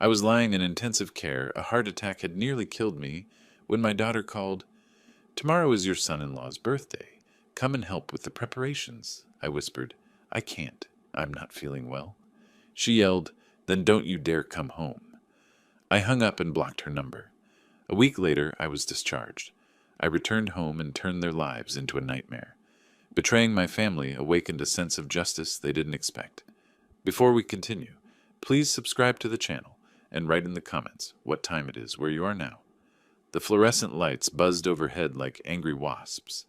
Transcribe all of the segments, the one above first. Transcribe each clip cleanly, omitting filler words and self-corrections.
I was lying in intensive care. A heart attack had nearly killed me when my daughter called. "Tomorrow is your son-in-law's birthday. Come and help with the preparations," I whispered. "I can't. I'm not feeling well." She yelled, "Then don't you dare come home." I hung up and blocked her number. A week later, I was discharged. I returned home and turned their lives into a nightmare. Betraying my family awakened a sense of justice they didn't expect. Before we continue, please subscribe to the channel and write in the comments what time it is where you are now. The fluorescent lights buzzed overhead like angry wasps.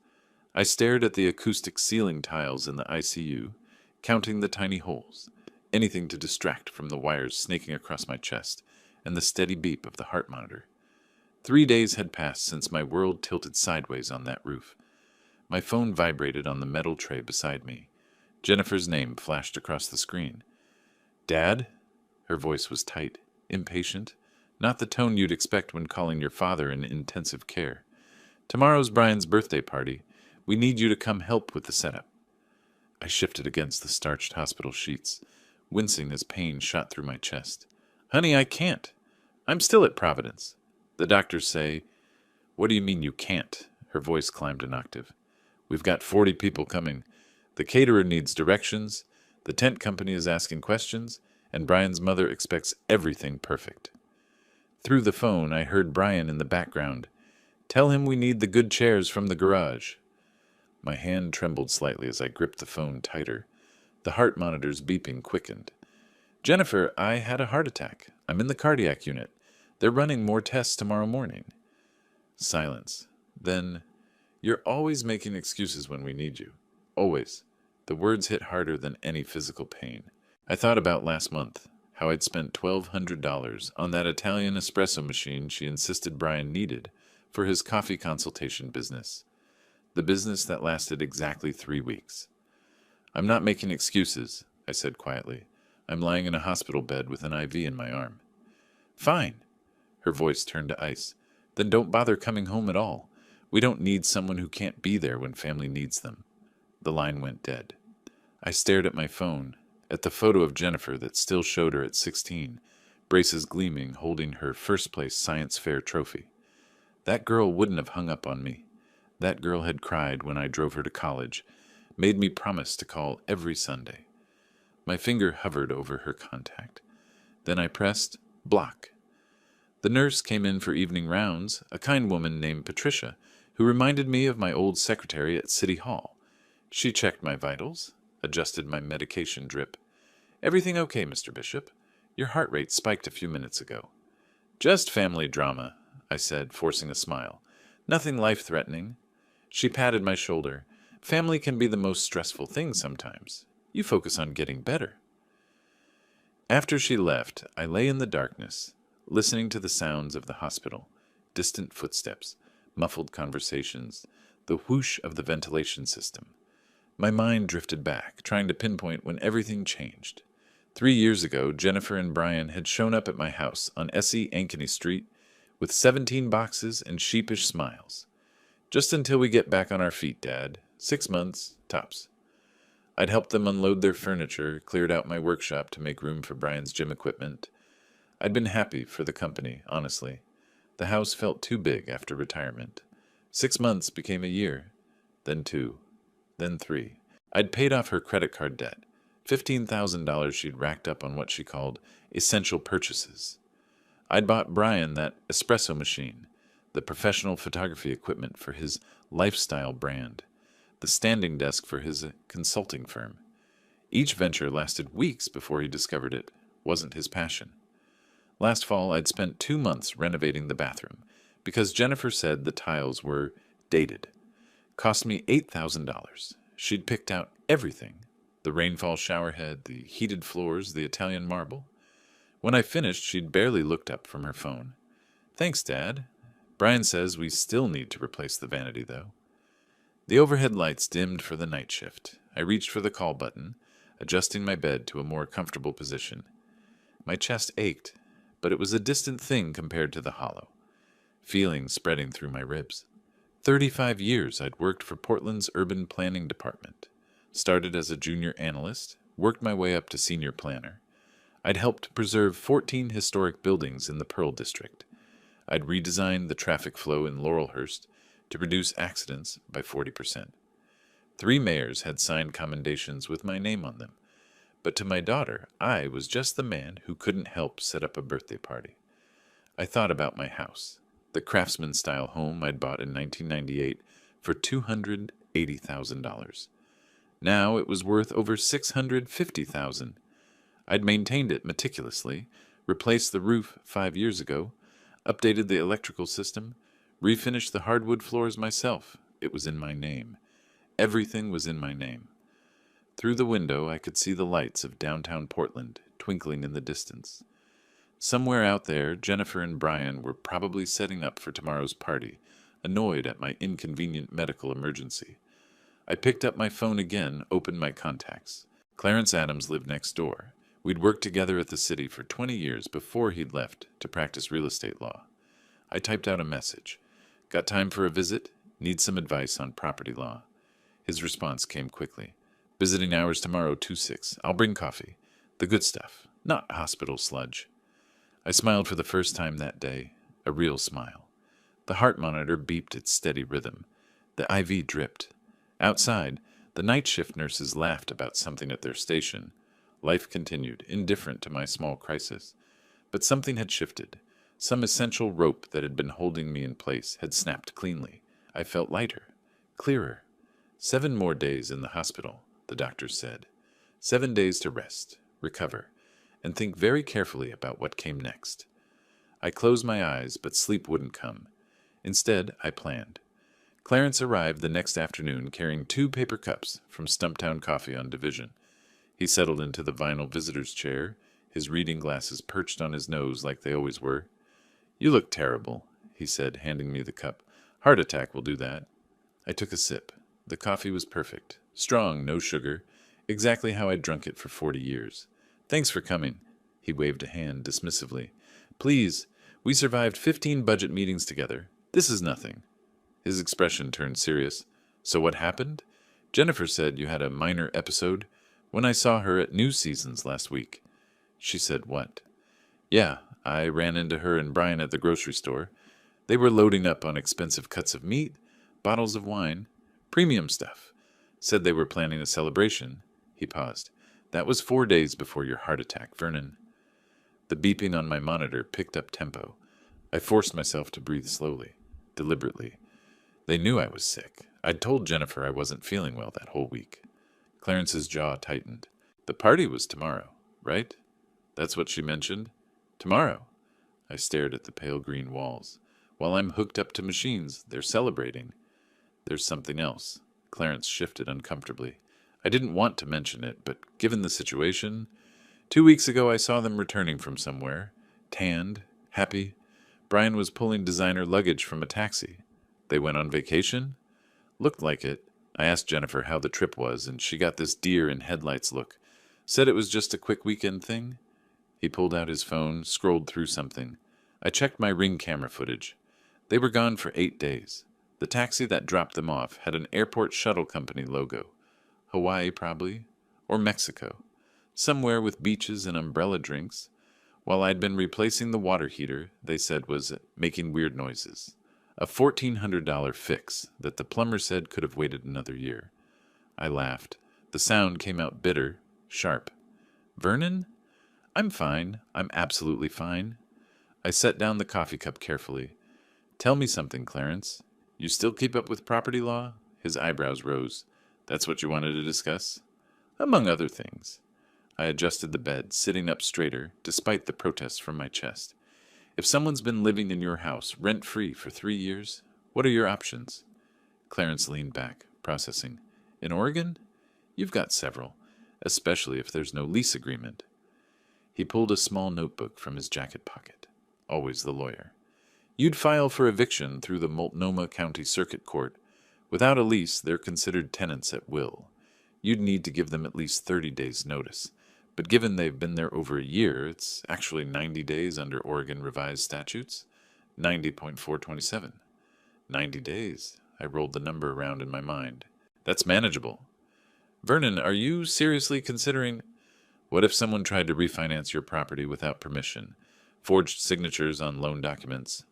I stared at the acoustic ceiling tiles in the ICU, counting the tiny holes, anything to distract from the wires snaking across my chest and the steady beep of the heart monitor. 3 days had passed since my world tilted sideways on that roof. My phone vibrated on the metal tray beside me. Jennifer's name flashed across the screen. "Dad?" Her voice was tight, impatient, not the tone you'd expect when calling your father in intensive care. "Tomorrow's Brian's birthday party. We need you to come help with the setup." I shifted against the starched hospital sheets, wincing as pain shot through my chest. "Honey, I can't. I'm still at Providence. The doctors say—" "What do you mean you can't?" Her voice climbed an octave. "We've got 40 people coming. The caterer needs directions, the tent company is asking questions, and Brian's mother expects everything perfect." Through the phone, I heard Brian in the background. "Tell him we need the good chairs from the garage." My hand trembled slightly as I gripped the phone tighter. The heart monitor's beeping quickened. "Jennifer, I had a heart attack. I'm in the cardiac unit. They're running more tests tomorrow morning." Silence. Then, "You're always making excuses when we need you. Always." The words hit harder than any physical pain. I thought about last month, how I'd spent $1,200 on that Italian espresso machine she insisted Brian needed for his coffee consultation business. The business that lasted exactly 3 weeks. "I'm not making excuses," I said quietly. "I'm lying in a hospital bed with an IV in my arm." "Fine." Her voice turned to ice. "Then don't bother coming home at all. We don't need someone who can't be there when family needs them." The line went dead. I stared at my phone, at the photo of Jennifer that still showed her at 16, braces gleaming, holding her first-place science fair trophy. That girl wouldn't have hung up on me. That girl had cried when I drove her to college, made me promise to call every Sunday. My finger hovered over her contact. Then I pressed block. The nurse came in for evening rounds, a kind woman named Patricia, who reminded me of my old secretary at City Hall. She checked my vitals, adjusted my medication drip. "Everything okay, Mr. Bishop? Your heart rate spiked a few minutes ago." "Just family drama," I said, forcing a smile. "Nothing life-threatening." She patted my shoulder. "Family can be the most stressful thing sometimes. You focus on getting better." After she left, I lay in the darkness, listening to the sounds of the hospital, distant footsteps, muffled conversations, the whoosh of the ventilation system. My mind drifted back, trying to pinpoint when everything changed. 3 years ago, Jennifer and Brian had shown up at my house on S.E. Ankeny Street with 17 boxes and sheepish smiles. "Just until we get back on our feet, Dad. 6 months, tops." I'd helped them unload their furniture, cleared out my workshop to make room for Brian's gym equipment. I'd been happy for the company, honestly. The house felt too big after retirement. 6 months became a year, then 2, then 3. I'd paid off her credit card debt, $15,000 she'd racked up on what she called essential purchases. I'd bought Brian that espresso machine, the professional photography equipment for his lifestyle brand, the standing desk for his consulting firm. Each venture lasted weeks before he discovered it wasn't his passion. Last fall, I'd spent 2 months renovating the bathroom because Jennifer said the tiles were dated. Cost me $8,000. She'd picked out everything: the rainfall showerhead, the heated floors, the Italian marble. When I finished, she'd barely looked up from her phone. "Thanks, Dad. Brian says we still need to replace the vanity, though." The overhead lights dimmed for the night shift. I reached for the call button, adjusting my bed to a more comfortable position. My chest ached, but it was a distant thing compared to the hollow, feelings spreading through my ribs. 35 years I'd worked for Portland's urban planning department. Started as a junior analyst, worked my way up to senior planner. I'd helped preserve 14 historic buildings in the Pearl District. I'd redesigned the traffic flow in Laurelhurst to reduce accidents by 40%. 3 mayors had signed commendations with my name on them, but to my daughter, I was just the man who couldn't help set up a birthday party. I thought about my house, the craftsman-style home I'd bought in 1998 for $280,000. Now it was worth over $650,000. I'd maintained it meticulously, replaced the roof 5 years ago, updated the electrical system, refinished the hardwood floors myself. It was in my name. Everything was in my name. Through the window, I could see the lights of downtown Portland twinkling in the distance. Somewhere out there, Jennifer and Brian were probably setting up for tomorrow's party, annoyed at my inconvenient medical emergency. I picked up my phone again, opened my contacts. Clarence Adams lived next door. We'd worked together at the city for 20 years before he'd left to practice real estate law. I typed out a message. Got time for a visit? Need some advice on property law. His response came quickly. Visiting hours tomorrow, 2-6. I'll bring coffee. The good stuff, not hospital sludge. I smiled for the first time that day, a real smile. The heart monitor beeped its steady rhythm. The IV dripped. Outside, the night shift nurses laughed about something at their station. Life continued, indifferent to my small crisis. But something had shifted. Some essential rope that had been holding me in place had snapped cleanly. I felt lighter, clearer. 7 more days in the hospital, the doctors said. 7 days to rest, recover, and think very carefully about what came next. I closed my eyes, but sleep wouldn't come. Instead, I planned. Clarence arrived the next afternoon carrying 2 paper cups from Stumptown Coffee on Division. He settled into the vinyl visitor's chair, his reading glasses perched on his nose like they always were. You look terrible, he said, handing me the cup. Heart attack will do that. I took a sip. The coffee was perfect. Strong, no sugar. Exactly how I'd drunk it for 40 years. Thanks for coming. He waved a hand dismissively. Please, we survived 15 budget meetings together. This is nothing. His expression turned serious. So what happened? Jennifer said you had a minor episode when I saw her at New Seasons last week. She said what? Yeah, I ran into her and Brian at the grocery store. They were loading up on expensive cuts of meat, bottles of wine, premium stuff. Said they were planning a celebration. He paused. That was 4 days before your heart attack, Vernon. The beeping on my monitor picked up tempo. I forced myself to breathe slowly, deliberately. They knew I was sick. I'd told Jennifer I wasn't feeling well that whole week. Clarence's jaw tightened. The party was tomorrow, right? That's what she mentioned? Tomorrow. I stared at the pale green walls. While I'm hooked up to machines, they're celebrating. There's something else. Clarence shifted uncomfortably. I didn't want to mention it, but given the situation, 2 weeks ago I saw them returning from somewhere. Tanned, happy. Brian was pulling designer luggage from a taxi. They went on vacation? Looked like it. I asked Jennifer how the trip was, and she got this deer in headlights look. Said it was just a quick weekend thing. He pulled out his phone, scrolled through something. I checked my Ring camera footage. They were gone for 8 days. The taxi that dropped them off had an airport shuttle company logo. Hawaii, probably. Or Mexico. Somewhere with beaches and umbrella drinks. While I'd been replacing the water heater, they said was making weird noises. A $1,400 fix that the plumber said could have waited another year. I laughed. The sound came out bitter, sharp. Vernon? I'm fine. I'm absolutely fine. I set down the coffee cup carefully. Tell me something, Clarence. You still keep up with property law? His eyebrows rose. That's what you wanted to discuss? Among other things. I adjusted the bed, sitting up straighter, despite the protests from my chest. If someone's been living in your house, rent-free, for 3 years, what are your options? Clarence leaned back, processing. In Oregon? You've got several, especially if there's no lease agreement. He pulled a small notebook from his jacket pocket. Always the lawyer. You'd file for eviction through the Multnomah County Circuit Court. Without a lease, they're considered tenants at will. You'd need to give them at least 30 days' notice. But given they've been there over a year, it's actually 90 days under Oregon revised statutes. 90.427. 90 days. I rolled the number around in my mind. That's manageable. Vernon, are you seriously considering... What if someone tried to refinance your property without permission, forged signatures on loan documents?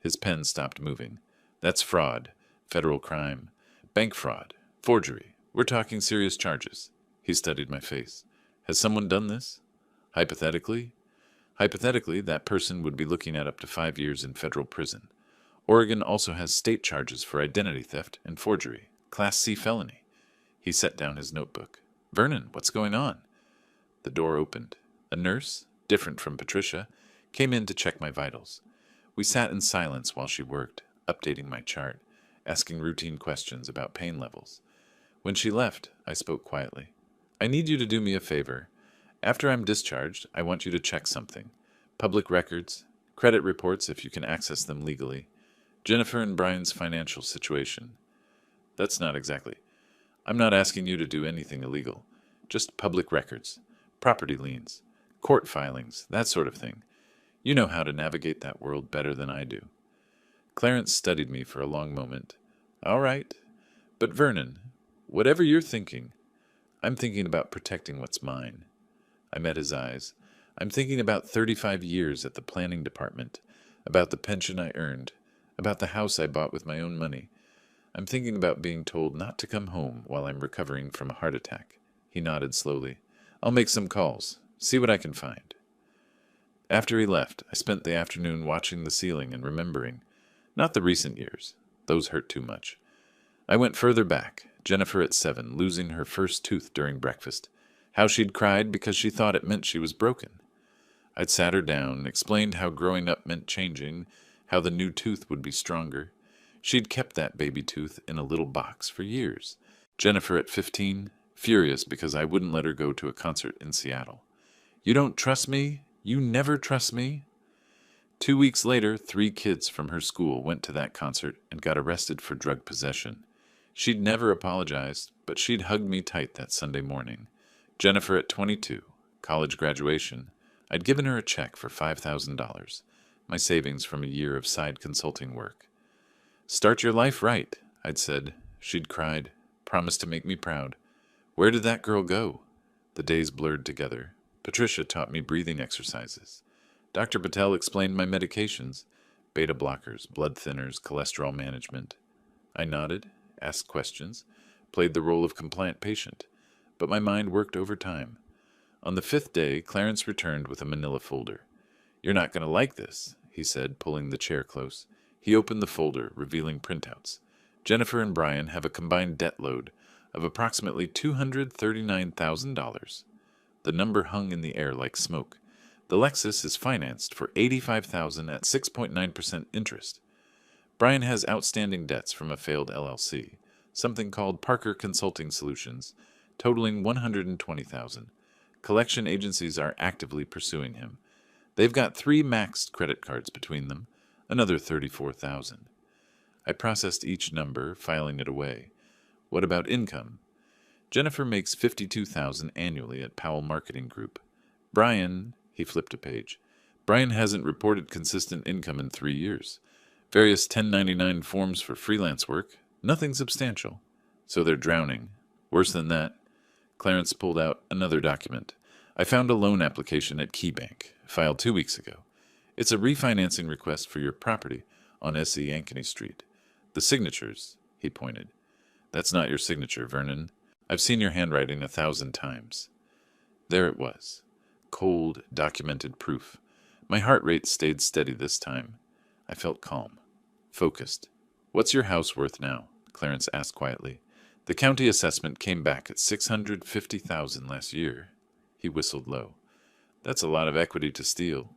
His pen stopped moving. That's fraud, federal crime, bank fraud, forgery. We're talking serious charges. He studied my face. Has someone done this? Hypothetically? Hypothetically, that person would be looking at up to 5 years in federal prison. Oregon also has state charges for identity theft and forgery, Class C felony. He set down his notebook. Vernon, what's going on? The door opened. A nurse, different from Patricia, came in to check my vitals. We sat in silence while she worked, updating my chart, asking routine questions about pain levels. When she left, I spoke quietly. I need you to do me a favor. After I'm discharged, I want you to check something. Public records, credit reports if you can access them legally, Jennifer and Brian's financial situation. That's not exactly. I'm not asking you to do anything illegal. Just public records, property liens, court filings, that sort of thing. You know how to navigate that world better than I do. Clarence studied me for a long moment. All right. But Vernon, whatever you're thinking, I'm thinking about protecting what's mine. I met his eyes. I'm thinking about 35 years at the planning department, about the pension I earned, about the house I bought with my own money. I'm thinking about being told not to come home while I'm recovering from a heart attack. He nodded slowly. I'll make some calls, see what I can find. After he left, I spent the afternoon watching the ceiling and remembering. Not the recent years. Those hurt too much. I went further back. Jennifer at 7, losing her first tooth during breakfast. How she'd cried because she thought it meant she was broken. I'd sat her down, explained how growing up meant changing, how the new tooth would be stronger. She'd kept that baby tooth in a little box for years. Jennifer at 15, furious because I wouldn't let her go to a concert in Seattle. You don't trust me? You never trust me? 2 weeks later, 3 kids from her school went to that concert and got arrested for drug possession. She'd never apologized, but she'd hugged me tight that Sunday morning. Jennifer at 22, college graduation. I'd given her a check for $5,000, my savings from a year of side consulting work. Start your life right, I'd said. She'd cried, promised to make me proud. Where did that girl go? The days blurred together. Patricia taught me breathing exercises. Dr. Patel explained my medications, beta blockers, blood thinners, cholesterol management. I nodded, asked questions, played the role of compliant patient, but my mind worked overtime. On the 5th day, Clarence returned with a manila folder. You're not going to like this, he said, pulling the chair close. He opened the folder, revealing printouts. Jennifer and Brian have a combined debt load of approximately $239,000. The number hung in the air like smoke. The Lexus is financed for $85,000 at 6.9% interest. Brian has outstanding debts from a failed LLC, something called Parker Consulting Solutions, totaling $120,000. Collection agencies are actively pursuing him. They've got 3 maxed credit cards between them, another $34,000. I processed each number, filing it away. What about income? Jennifer makes $52,000 annually at Powell Marketing Group. Brian, he flipped a page. Brian hasn't reported consistent income in 3 years. Various 1099 forms for freelance work, nothing substantial. So they're drowning. Worse than that. Clarence pulled out another document. I found a loan application at KeyBank, filed 2 weeks ago. It's a refinancing request for your property on S.E. Ankeny Street. The signatures, he pointed. That's not your signature, Vernon. I've seen your handwriting 1,000 times. There it was. Cold, documented proof. My heart rate stayed steady this time. I felt calm, focused. What's your house worth now? Clarence asked quietly. The county assessment came back at $650,000 last year. He whistled low. That's a lot of equity to steal.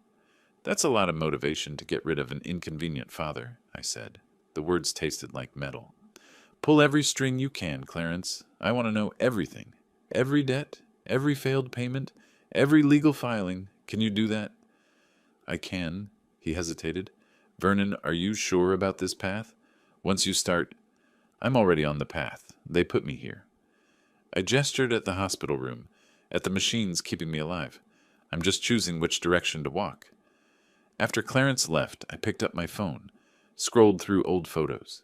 That's a lot of motivation to get rid of an inconvenient father, I said. The words tasted like metal. Pull every string you can, Clarence. I want to know everything. Every debt, every failed payment, every legal filing. Can you do that? I can. He hesitated. Vernon, are you sure about this path? Once you start... I'm already on the path. They put me here. I gestured at the hospital room, at the machines keeping me alive. I'm just choosing which direction to walk. After Clarence left, I picked up my phone, scrolled through old photos.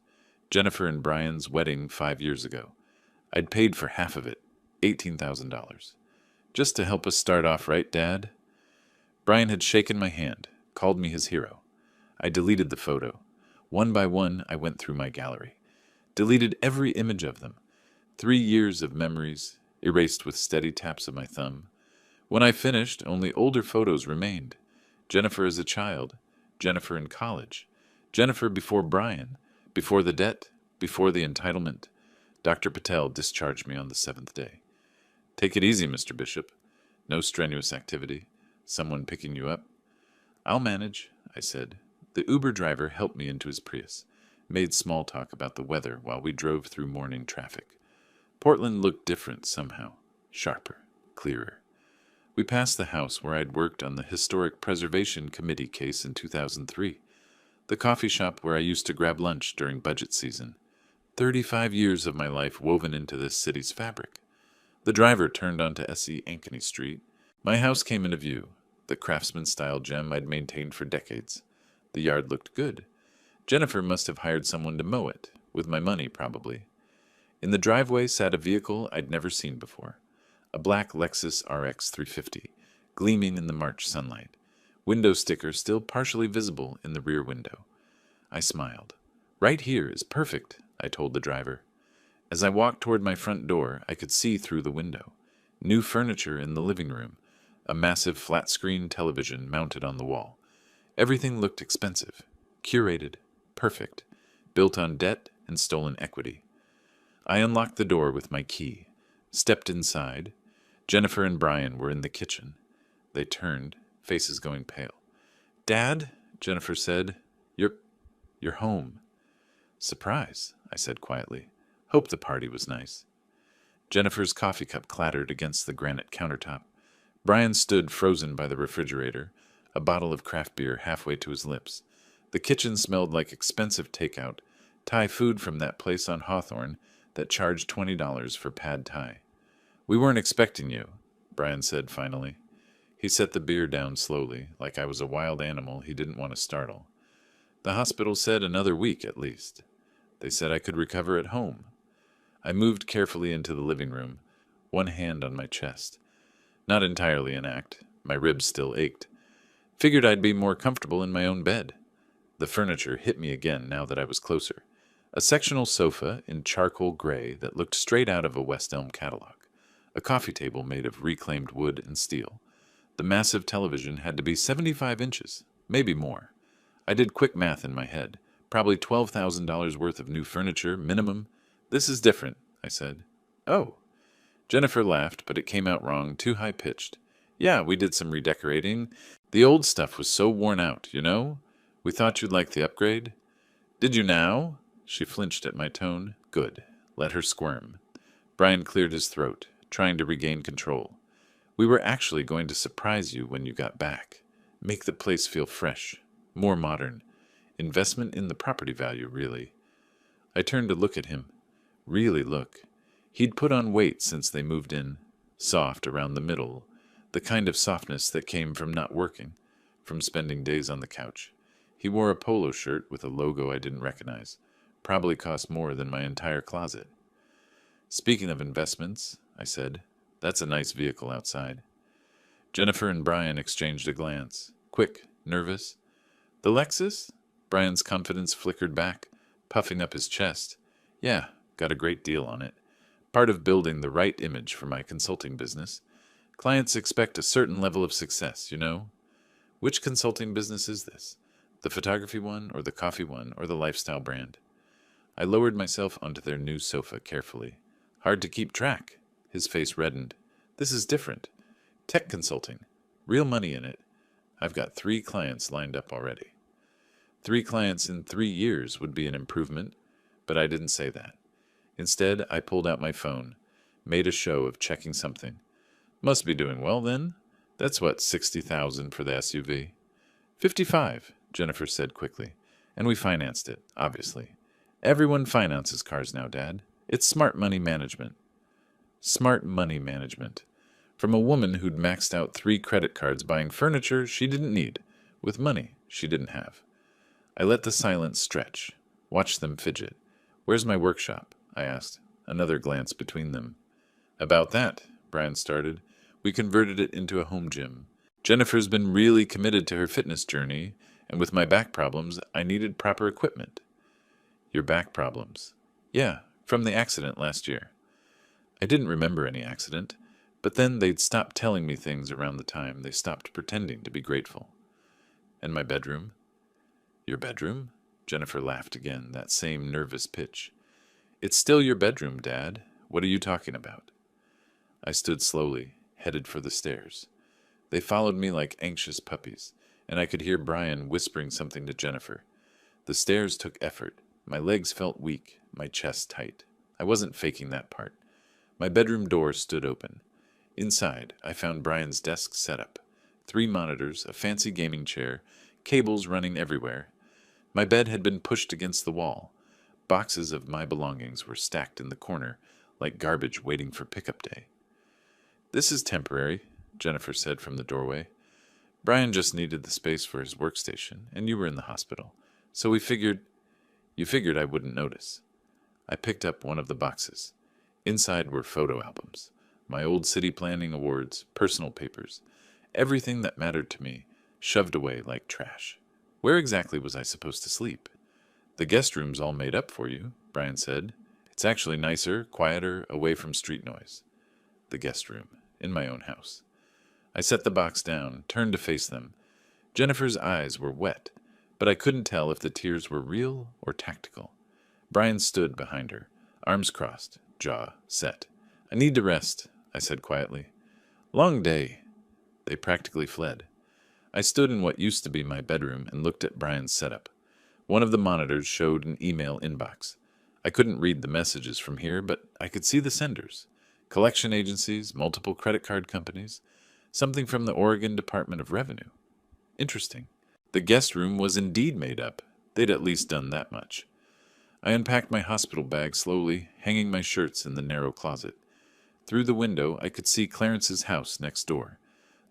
Jennifer and Brian's wedding 5 years ago. I'd paid for half of it, $18,000. Just to help us start off right, Dad? Brian had shaken my hand, called me his hero. I deleted the photo. One by one, I went through my gallery. Deleted every image of them. 3 years of memories, erased with steady taps of my thumb. When I finished, only older photos remained. Jennifer as a child, Jennifer in college, Jennifer before Brian, before the debt, before the entitlement. Dr. Patel discharged me on the 7th day. Take it easy, Mr. Bishop. No strenuous activity. Someone picking you up. I'll manage, I said. The Uber driver helped me into his Prius, made small talk about the weather while we drove through morning traffic. Portland looked different somehow, sharper, clearer. We passed the house where I'd worked on the Historic Preservation Committee case in 2003, the coffee shop where I used to grab lunch during budget season. 35 years of my life woven into this city's fabric. The driver turned onto S.E. Ankeny Street. My house came into view, the craftsman-style gem I'd maintained for decades. The yard looked good. Jennifer must have hired someone to mow it, with my money probably. In the driveway sat a vehicle I'd never seen before. A black Lexus RX 350, gleaming in the March sunlight. Window sticker still partially visible in the rear window. I smiled. Right here is perfect, I told the driver. As I walked toward my front door, I could see through the window. New furniture in the living room. A massive flat-screen television mounted on the wall. Everything looked expensive, curated, perfect, built on debt and stolen equity. I unlocked the door with my key, stepped inside. Jennifer and Brian were in the kitchen. They turned, faces going pale. Dad, Jennifer said, you're home. Surprise, I said quietly. Hope the party was nice. Jennifer's coffee cup clattered against the granite countertop. Brian stood frozen by the refrigerator, a bottle of craft beer halfway to his lips. The kitchen smelled like expensive takeout, Thai food from that place on Hawthorne that charged $20 for pad Thai. We weren't expecting you, Brian said finally. He set the beer down slowly, like I was a wild animal he didn't want to startle. The hospital said another week at least. They said I could recover at home. I moved carefully into the living room, one hand on my chest. Not entirely an act. My ribs still ached. Figured I'd be more comfortable in my own bed. The furniture hit me again now that I was closer. A sectional sofa in charcoal gray that looked straight out of a West Elm catalog. A coffee table made of reclaimed wood and steel. The massive television had to be 75 inches, maybe more. I did quick math in my head. Probably $12,000 worth of new furniture, minimum. This is different, I said. Oh. Jennifer laughed, but it came out wrong, too high-pitched. Yeah, we did some redecorating. The old stuff was so worn out, you know? We thought you'd like the upgrade. Did you now? She flinched at my tone. Good. Let her squirm. Brian cleared his throat, trying to regain control. We were actually going to surprise you when you got back. Make the place feel fresh, more modern. Investment in the property value, really. I turned to look at him. Really look. He'd put on weight since they moved in. Soft around the middle. The kind of softness that came from not working, from spending days on the couch. He wore a polo shirt with a logo I didn't recognize. Probably cost more than my entire closet. Speaking of investments, I said, that's a nice vehicle outside. Jennifer and Brian exchanged a glance. Quick, nervous. The Lexus? Brian's confidence flickered back, puffing up his chest. Yeah, got a great deal on it. Part of building the right image for my consulting business. Clients expect a certain level of success, you know? Which consulting business is this? The photography one, or the coffee one, or the lifestyle brand? I lowered myself onto their new sofa carefully. Hard to keep track. His face reddened. This is different. Tech consulting. Real money in it. I've got 3 clients lined up already. 3 clients in 3 years would be an improvement, but I didn't say that. Instead, I pulled out my phone, made a show of checking something. Must be doing well, then. That's what, $60,000 for the SUV? 55, Jennifer said quickly. And we financed it, obviously. Everyone finances cars now, Dad. It's smart money management. Smart money management. From a woman who'd maxed out 3 credit cards buying furniture she didn't need, with money she didn't have. I let the silence stretch, watched them fidget. Where's my workshop? I asked, another glance between them. About that, Brian started. We converted it into a home gym. Jennifer's been really committed to her fitness journey, and with my back problems, I needed proper equipment. Your back problems? Yeah, from the accident last year. I didn't remember any accident, but then they'd stopped telling me things around the time they stopped pretending to be grateful. And my bedroom? Your bedroom? Jennifer laughed again, that same nervous pitch. It's still your bedroom, Dad. What are you talking about? I stood slowly, headed for the stairs. They followed me like anxious puppies, and I could hear Brian whispering something to Jennifer. The stairs took effort. My legs felt weak, my chest tight. I wasn't faking that part. My bedroom door stood open. Inside, I found Brian's desk set up. 3 monitors, a fancy gaming chair, cables running everywhere. My bed had been pushed against the wall. Boxes of my belongings were stacked in the corner, like garbage waiting for pickup day. This is temporary, Jennifer said from the doorway. Brian just needed the space for his workstation, and you were in the hospital. So we figured... You figured I wouldn't notice. I picked up one of the boxes. Inside were photo albums, my old city planning awards, personal papers, everything that mattered to me, shoved away like trash. Where exactly was I supposed to sleep? The guest room's all made up for you, Brian said. It's actually nicer, quieter, away from street noise. The guest room, in my own house. I set the box down, turned to face them. Jennifer's eyes were wet, but I couldn't tell if the tears were real or tactical. Brian stood behind her, arms crossed, jaw set. I need to rest, I said quietly. Long day. They practically fled. I stood in what used to be my bedroom and looked at Brian's setup. One of the monitors showed an email inbox. I couldn't read the messages from here, but I could see the senders. Collection agencies, multiple credit card companies, something from the Oregon Department of Revenue. Interesting. The guest room was indeed made up. They'd at least done that much. I unpacked my hospital bag slowly, hanging my shirts in the narrow closet. Through the window, I could see Clarence's house next door.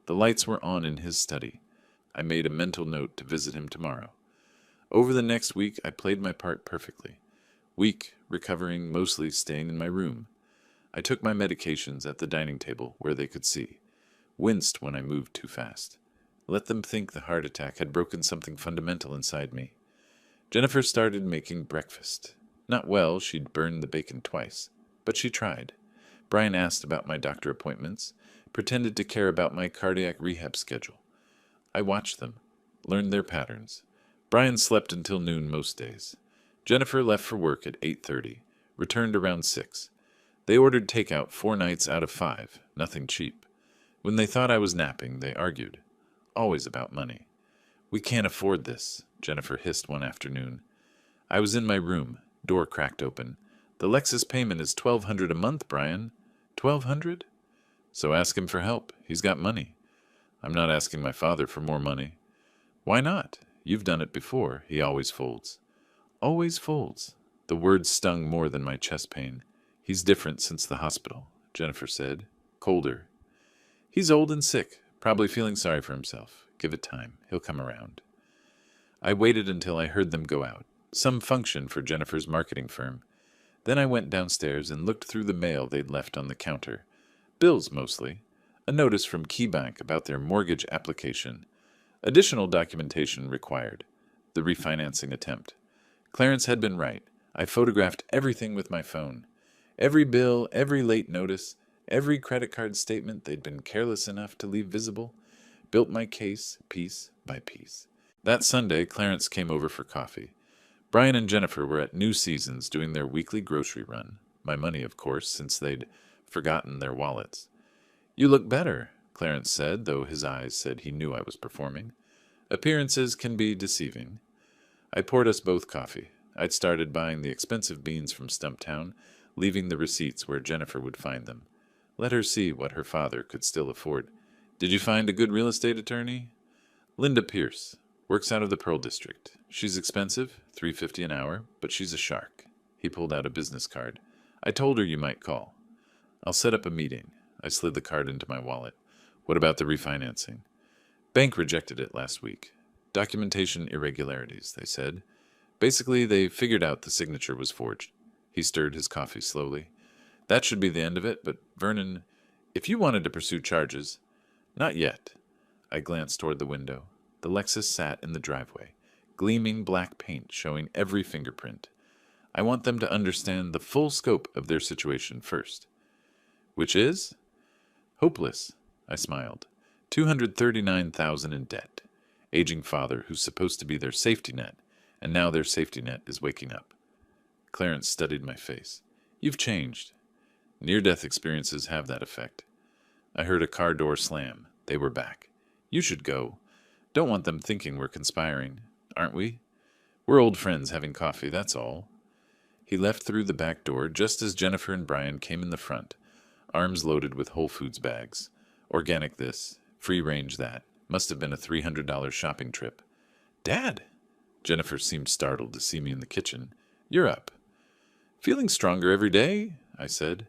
The lights were on in his study. I made a mental note to visit him tomorrow. Over the next week, I played my part perfectly. Weak, recovering, mostly staying in my room. I took my medications at the dining table where they could see. Winced when I moved too fast. Let them think the heart attack had broken something fundamental inside me. Jennifer started making breakfast. Not well, she'd burned the bacon twice, but she tried. Brian asked about my doctor appointments, pretended to care about my cardiac rehab schedule. I watched them, learned their patterns. Brian slept until noon most days. Jennifer left for work at 8:30, returned around 6. They ordered takeout 4 nights out of 5, nothing cheap. When they thought I was napping, they argued. Always about money. We can't afford this, Jennifer hissed one afternoon. I was in my room, door cracked open. The Lexus payment is $1,200 a month, Brian. $1,200? So ask him for help. He's got money. I'm not asking my father for more money. Why not? You've done it before. He always folds. Always folds. The words stung more than my chest pain. He's different since the hospital, Jennifer said. Colder. He's old and sick, probably feeling sorry for himself. Give it time. He'll come around. I waited until I heard them go out. Some function for Jennifer's marketing firm. Then I went downstairs and looked through the mail they'd left on the counter. Bills, mostly. A notice from KeyBank about their mortgage application. Additional documentation required. The refinancing attempt. Clarence had been right. I photographed everything with my phone. Every bill, every late notice, every credit card statement they'd been careless enough to leave visible. Built my case piece by piece. That Sunday, Clarence came over for coffee. Brian and Jennifer were at New Seasons doing their weekly grocery run. My money, of course, since they'd forgotten their wallets. You look better, Clarence said, though his eyes said he knew I was performing. Appearances can be deceiving. I poured us both coffee. I'd started buying the expensive beans from Stumptown, leaving the receipts where Jennifer would find them. Let her see what her father could still afford. Did you find a good real estate attorney? Linda Pierce. Works out of the Pearl District. She's expensive, $3.50 an hour, but she's a shark. He pulled out a business card. I told her you might call. I'll set up a meeting. I slid the card into my wallet. What about the refinancing? Bank rejected it last week. Documentation irregularities, they said. Basically, they figured out the signature was forged. He stirred his coffee slowly. That should be the end of it, but Vernon, If you wanted to pursue charges, not yet. I glanced toward the window. The Lexus sat in the driveway, gleaming black paint showing every fingerprint. I want them to understand the full scope of their situation first. Which is? Hopeless, I smiled. $239,000 in debt. Aging father who's supposed to be their safety net, and now their safety net is waking up. Clarence studied my face. You've changed. Near-death experiences have that effect. I heard a car door slam. They were back. You should go. Don't want them thinking we're conspiring, aren't we? We're old friends having coffee, that's all. He left through the back door just as Jennifer and Brian came in the front, arms loaded with Whole Foods bags. Organic this, free range that. Must have been a $300 shopping trip. Dad! Jennifer seemed startled to see me in the kitchen. You're up. Feeling stronger every day, I said.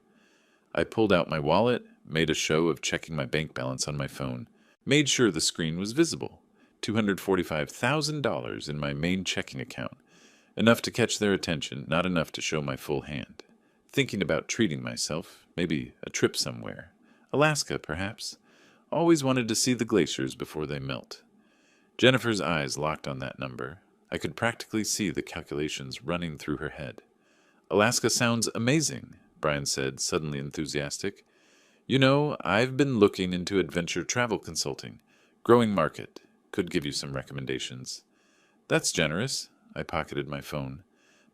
I pulled out my wallet, made a show of checking my bank balance on my phone, made sure the screen was visible. $245,000 in my main checking account. Enough to catch their attention, not enough to show my full hand. Thinking about treating myself, maybe a trip somewhere. Alaska, perhaps. Always wanted to see the glaciers before they melt. Jennifer's eyes locked on that number. I could practically see the calculations running through her head. Alaska sounds amazing, Brian said, suddenly enthusiastic. You know, I've been looking into adventure travel consulting. Growing market. Could give you some recommendations. That's generous. I pocketed my phone.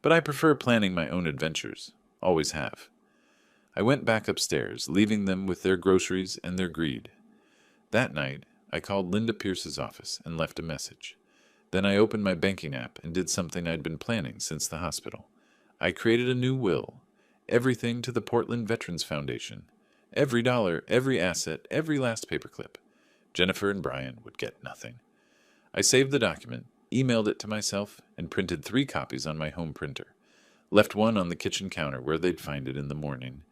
But I prefer planning my own adventures. Always have. I went back upstairs, leaving them with their groceries and their greed. That night, I called Linda Pierce's office and left a message. Then I opened my banking app and did something I'd been planning since the hospital. I created a new will. Everything to the Portland Veterans Foundation. Every dollar, every asset, every last paperclip. Jennifer and Brian would get nothing. I saved the document, emailed it to myself, and printed 3 copies on my home printer. Left one on the kitchen counter where they'd find it in the morning.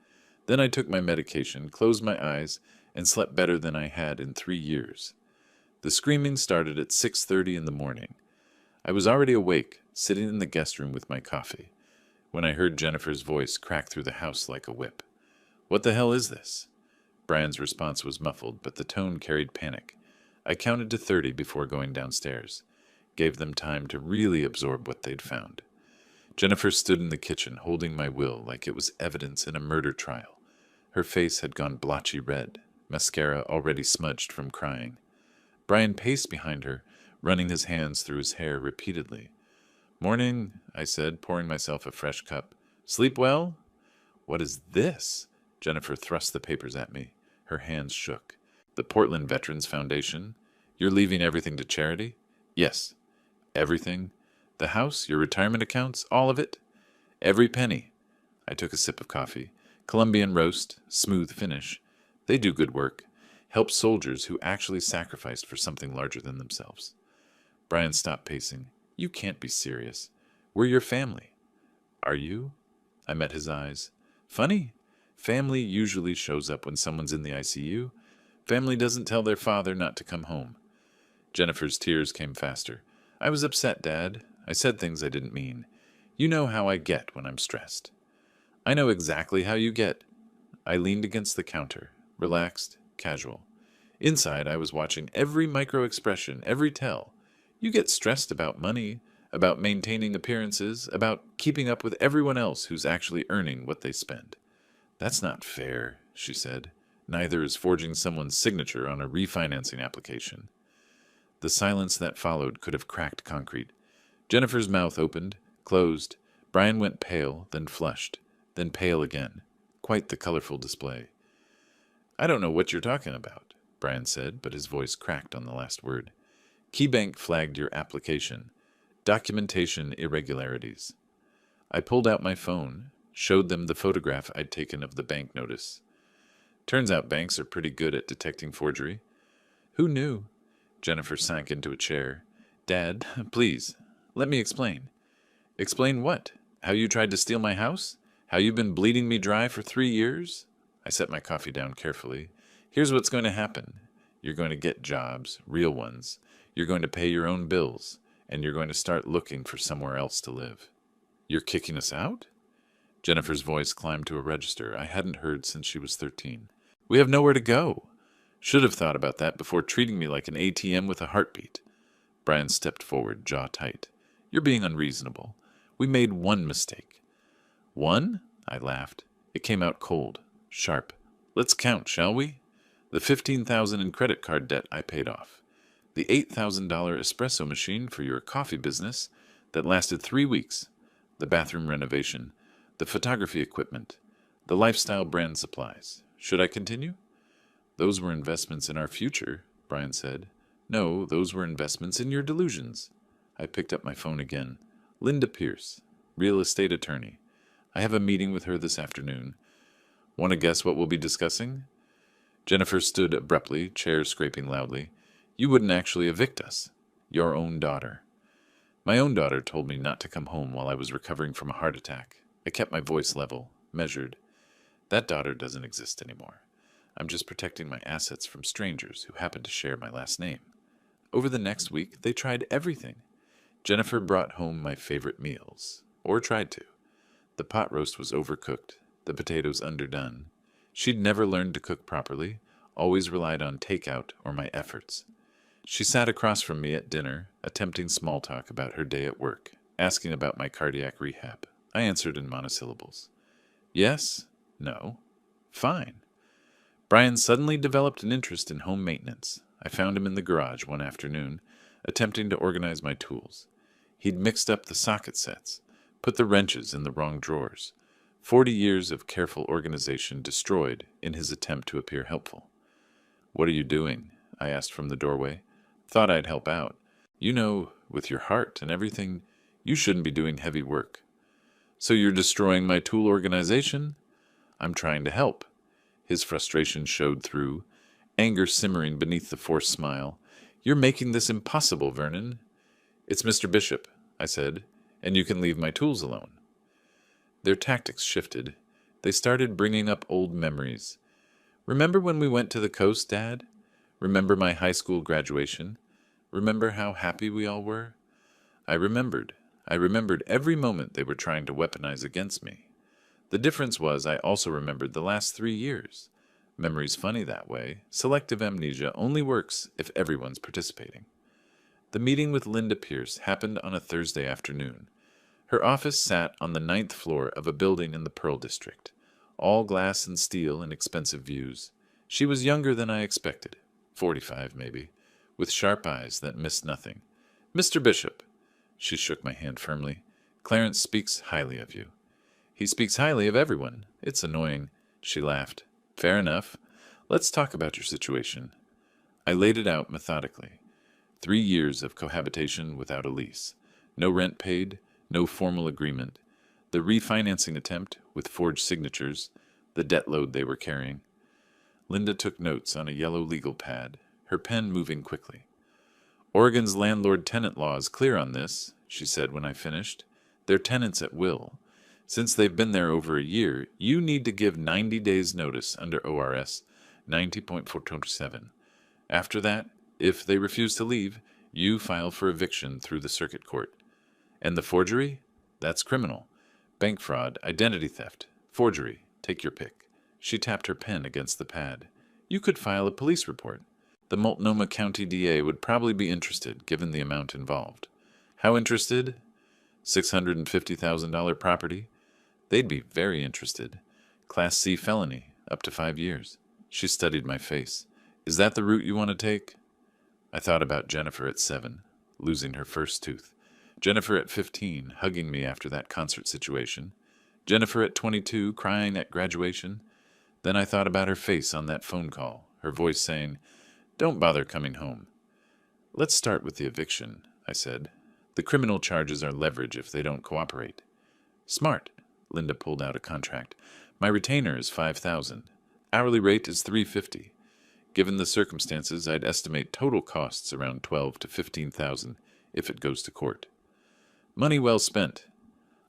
Then I took my medication, closed my eyes, and slept better than I had in 3 years. The screaming started at 6:30 in the morning. I was already awake, sitting in the guest room with my coffee, when I heard Jennifer's voice crack through the house like a whip. What the hell is this? Brian's response was muffled, but the tone carried panic. I counted to 30 before going downstairs. Gave them time to really absorb what they'd found. Jennifer stood in the kitchen holding my will like it was evidence in a murder trial. Her face had gone blotchy red, mascara already smudged from crying. Brian paced behind her, running his hands through his hair repeatedly. Morning, I said, pouring myself a fresh cup. Sleep well? What is this? Jennifer thrust the papers at me. Her hands shook. The Portland Veterans Foundation? You're leaving everything to charity? Yes. Everything? The house, your retirement accounts, all of it? Every penny. I took a sip of coffee. Colombian roast, smooth finish. They do good work. Help soldiers who actually sacrificed for something larger than themselves. Brian stopped pacing. You can't be serious. We're your family. Are you? I met his eyes. Funny. Family usually shows up when someone's in the ICU. Family doesn't tell their father not to come home. Jennifer's tears came faster. I was upset, Dad. I said things I didn't mean. You know how I get when I'm stressed. I know exactly how you get. I leaned against the counter, relaxed, casual. Inside, I was watching every micro-expression, every tell. You get stressed about money, about maintaining appearances, about keeping up with everyone else who's actually earning what they spend. That's not fair, she said. Neither is forging someone's signature on a refinancing application. The silence that followed could have cracked concrete. Jennifer's mouth opened, closed. Brian went pale, then flushed, then pale again. Quite the colorful display. I don't know what you're talking about, Brian said, but his voice cracked on the last word. KeyBank flagged your application. Documentation irregularities. I pulled out my phone, showed them the photograph I'd taken of the bank notice. Turns out banks are pretty good at detecting forgery. Who knew? Jennifer sank into a chair. Dad, please, let me explain. Explain what? How you tried to steal my house? How you've been bleeding me dry for 3 years? I set my coffee down carefully. Here's what's going to happen. You're going to get jobs, real ones. You're going to pay your own bills, and you're going to start looking for somewhere else to live. You're kicking us out? Jennifer's voice climbed to a register I hadn't heard since she was 13. We have nowhere to go. Should have thought about that before treating me like an ATM with a heartbeat. Brian stepped forward, jaw tight. You're being unreasonable. We made one mistake. One? I laughed. It came out cold, sharp. Let's count, shall we? The $15,000 in credit card debt I paid off. The $8,000 espresso machine for your coffee business that lasted 3 weeks. The bathroom renovation. The photography equipment. The lifestyle brand supplies. Should I continue? Those were investments in our future, Brian said. No, those were investments in your delusions. I picked up my phone again. Linda Pierce, real estate attorney. I have a meeting with her this afternoon. Want to guess what we'll be discussing? Jennifer stood abruptly, chair scraping loudly. You wouldn't actually evict us. Your own daughter. My own daughter told me not to come home while I was recovering from a heart attack. I kept my voice level, measured. That daughter doesn't exist anymore. I'm just protecting my assets from strangers who happen to share my last name. Over the next week, they tried everything. Jennifer brought home my favorite meals, or tried to. The pot roast was overcooked, the potatoes underdone. She'd never learned to cook properly, always relied on takeout or my efforts. She sat across from me at dinner, attempting small talk about her day at work, asking about my cardiac rehab. I answered in monosyllables. Yes, no, fine. Brian suddenly developed an interest in home maintenance. I found him in the garage one afternoon, attempting to organize my tools. He'd mixed up the socket sets, put the wrenches in the wrong drawers. 40 years of careful organization destroyed in his attempt to appear helpful. What are you doing? I asked from the doorway. Thought I'd help out. You know, with your heart and everything, you shouldn't be doing heavy work. So you're destroying my tool organization? I'm trying to help. His frustration showed through, anger simmering beneath the forced smile. You're making this impossible, Vernon. It's Mr. Bishop, I said, and you can leave my tools alone. Their tactics shifted. They started bringing up old memories. Remember when we went to the coast, Dad? Remember my high school graduation? Remember how happy we all were? I remembered. I remembered every moment they were trying to weaponize against me. The difference was I also remembered the last 3 years. Memory's funny that way. Selective amnesia only works if everyone's participating. The meeting with Linda Pierce happened on a Thursday afternoon. Her office sat on the 9th floor of a building in the Pearl District. All glass and steel and expensive views. She was younger than I expected, 45 maybe, with sharp eyes that missed nothing. Mr. Bishop, she shook my hand firmly, Clarence speaks highly of you. He speaks highly of everyone. It's annoying. She laughed. Fair enough. Let's talk about your situation. I laid it out methodically. 3 years of cohabitation without a lease. No rent paid, no formal agreement. The refinancing attempt with forged signatures, the debt load they were carrying. Linda took notes on a yellow legal pad, her pen moving quickly. Oregon's landlord-tenant law is clear on this, she said when I finished. They're tenants at will. Since they've been there over a year, you need to give 90 days' notice under ORS 90.427. After that, if they refuse to leave, you file for eviction through the circuit court. And the forgery? That's criminal. Bank fraud, identity theft, forgery, take your pick. She tapped her pen against the pad. You could file a police report. The Multnomah County DA would probably be interested, given the amount involved. How interested? $650,000 property? They'd be very interested. Class C felony, up to 5 years. She studied my face. Is that the route you want to take? I thought about Jennifer at 7, losing her first tooth. Jennifer at 15, hugging me after that concert situation. Jennifer at 22, crying at graduation. Then I thought about her face on that phone call, her voice saying, "Don't bother coming home." Let's start with the eviction, I said. The criminal charges are leverage if they don't cooperate. Smart. Linda pulled out a contract. My retainer is $5,000. Hourly rate is $350. Given the circumstances, I'd estimate total costs around $12,000 to $15,000 if it goes to court. Money well spent.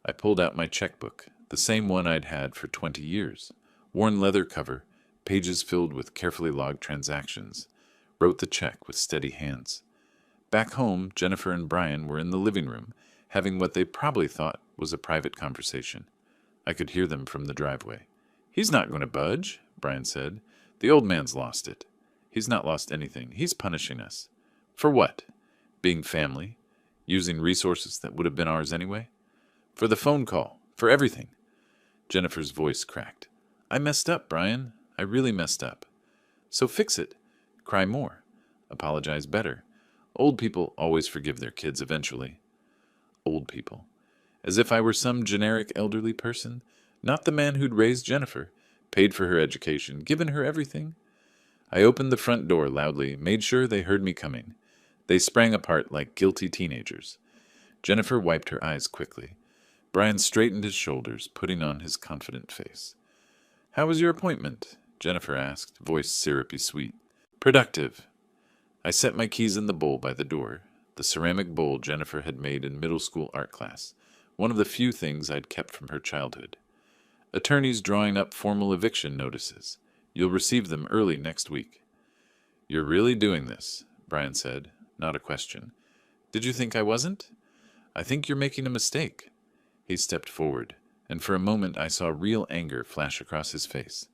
I pulled out my checkbook, the same one I'd had for 20 years. Worn leather cover, pages filled with carefully logged transactions. Wrote the check with steady hands. Back home, Jennifer and Brian were in the living room, having what they probably thought was a private conversation. I could hear them from the driveway. He's not going to budge, Brian said. The old man's lost it. He's not lost anything. He's punishing us. For what? Being family? Using resources that would have been ours anyway? For the phone call. For everything. Jennifer's voice cracked. I messed up, Brian. I really messed up. So fix it. Cry more. Apologize better. Old people always forgive their kids eventually. Old people. As if I were some generic elderly person, not the man who'd raised Jennifer, paid for her education, given her everything. I opened the front door loudly, made sure they heard me coming. They sprang apart like guilty teenagers. Jennifer wiped her eyes quickly. Brian straightened his shoulders, putting on his confident face. How was your appointment? Jennifer asked, voice syrupy sweet. Productive. I set my keys in the bowl by the door, the ceramic bowl Jennifer had made in middle school art class, one of the few things I'd kept from her childhood. Attorneys drawing up formal eviction notices. You'll receive them early next week. You're really doing this, Brian said, not a question. Did you think I wasn't? I think you're making a mistake. He stepped forward, and for a moment I saw real anger flash across his face.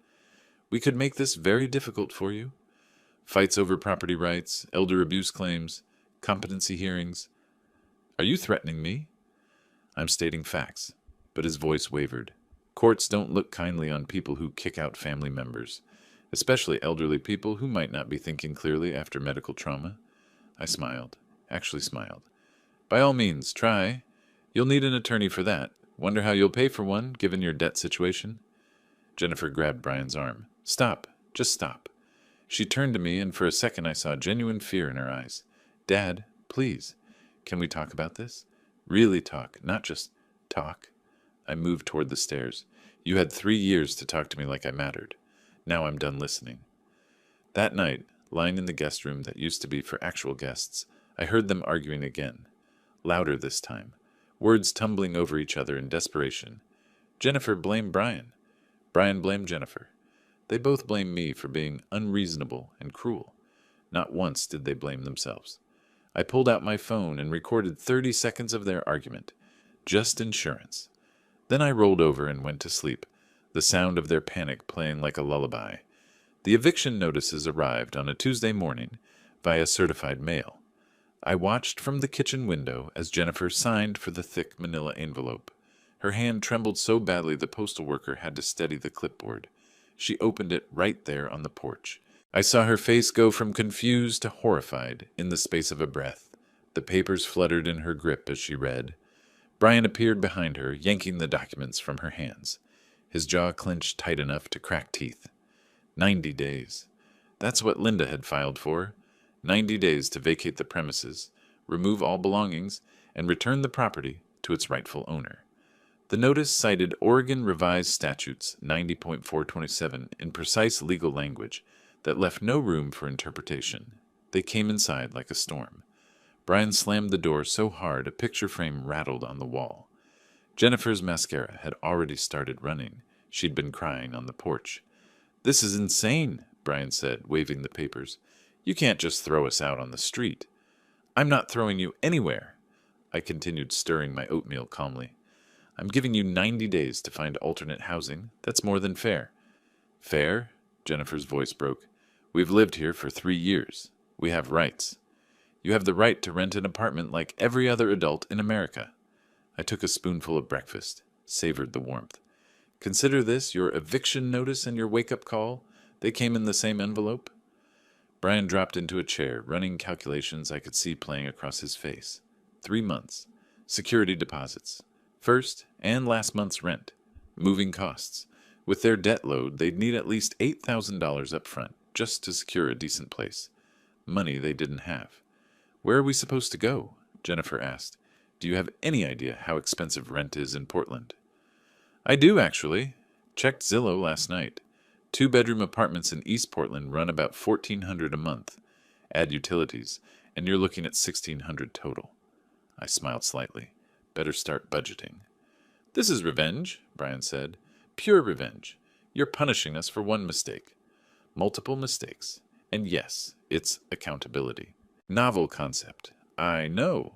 We could make this very difficult for you. Fights over property rights, elder abuse claims, competency hearings. Are you threatening me? I'm stating facts, but his voice wavered. Courts don't look kindly on people who kick out family members, especially elderly people who might not be thinking clearly after medical trauma. I smiled, actually smiled. By all means, try. You'll need an attorney for that. Wonder how you'll pay for one, given your debt situation? Jennifer grabbed Brian's arm. Stop. Just stop. She turned to me, and for a second I saw genuine fear in her eyes. Dad, please. Can we talk about this? Really talk, not just talk. I moved toward the stairs. You had 3 years to talk to me like I mattered. Now I'm done listening. That night, lying in the guest room that used to be for actual guests, I heard them arguing again. Louder this time. Words tumbling over each other in desperation. Jennifer blamed Brian. Brian blamed Jennifer. They both blamed me for being unreasonable and cruel. Not once did they blame themselves. I pulled out my phone and recorded 30 seconds of their argument. Just insurance. Then I rolled over and went to sleep, the sound of their panic playing like a lullaby. The eviction notices arrived on a Tuesday morning via certified mail. I watched from the kitchen window as Jennifer signed for the thick manila envelope. Her hand trembled so badly the postal worker had to steady the clipboard. She opened it right there on the porch. I saw her face go from confused to horrified in the space of a breath. The papers fluttered in her grip as she read. Brian appeared behind her, yanking the documents from her hands. His jaw clenched tight enough to crack teeth. 90 days. That's what Linda had filed for. 90 days to vacate the premises, remove all belongings, and return the property to its rightful owner. The notice cited Oregon Revised Statutes 90.427 in precise legal language that left no room for interpretation. They came inside like a storm. Brian slammed the door so hard a picture frame rattled on the wall. Jennifer's mascara had already started running. She'd been crying on the porch. This is insane, Brian said, waving the papers. You can't just throw us out on the street. I'm not throwing you anywhere. I continued stirring my oatmeal calmly. I'm giving you 90 days to find alternate housing. That's more than fair. Fair? Jennifer's voice broke. We've lived here for 3 years. We have rights. You have the right to rent an apartment like every other adult in America. I took a spoonful of breakfast, savored the warmth. Consider this your eviction notice and your wake-up call. They came in the same envelope. Brian dropped into a chair, running calculations I could see playing across his face. 3 months. Security deposits. First and last month's rent. Moving costs. With their debt load, they'd need at least $8,000 up front just to secure a decent place. Money they didn't have. Where are we supposed to go? Jennifer asked. Do you have any idea how expensive rent is in Portland? I do, actually. Checked Zillow last night. 2-bedroom apartments in East Portland run about $1,400 a month. Add utilities, and you're looking at $1,600 total. I smiled slightly. Better start budgeting. This is revenge, Brian said. Pure revenge. You're punishing us for one mistake. Multiple mistakes. And yes, it's accountability. Novel concept. I know.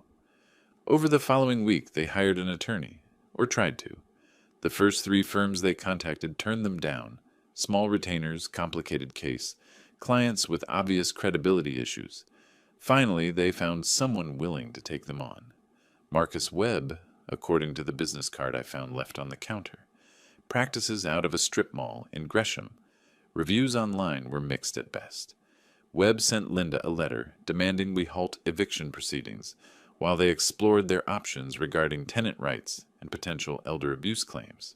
Over the following week, they hired an attorney, or tried to. The first 3 firms they contacted turned them down. Small retainers, complicated case, clients with obvious credibility issues. Finally, they found someone willing to take them on. Marcus Webb, according to the business card I found left on the counter, practices out of a strip mall in Gresham. Reviews online were mixed at best. Webb sent Linda a letter demanding we halt eviction proceedings while they explored their options regarding tenant rights and potential elder abuse claims.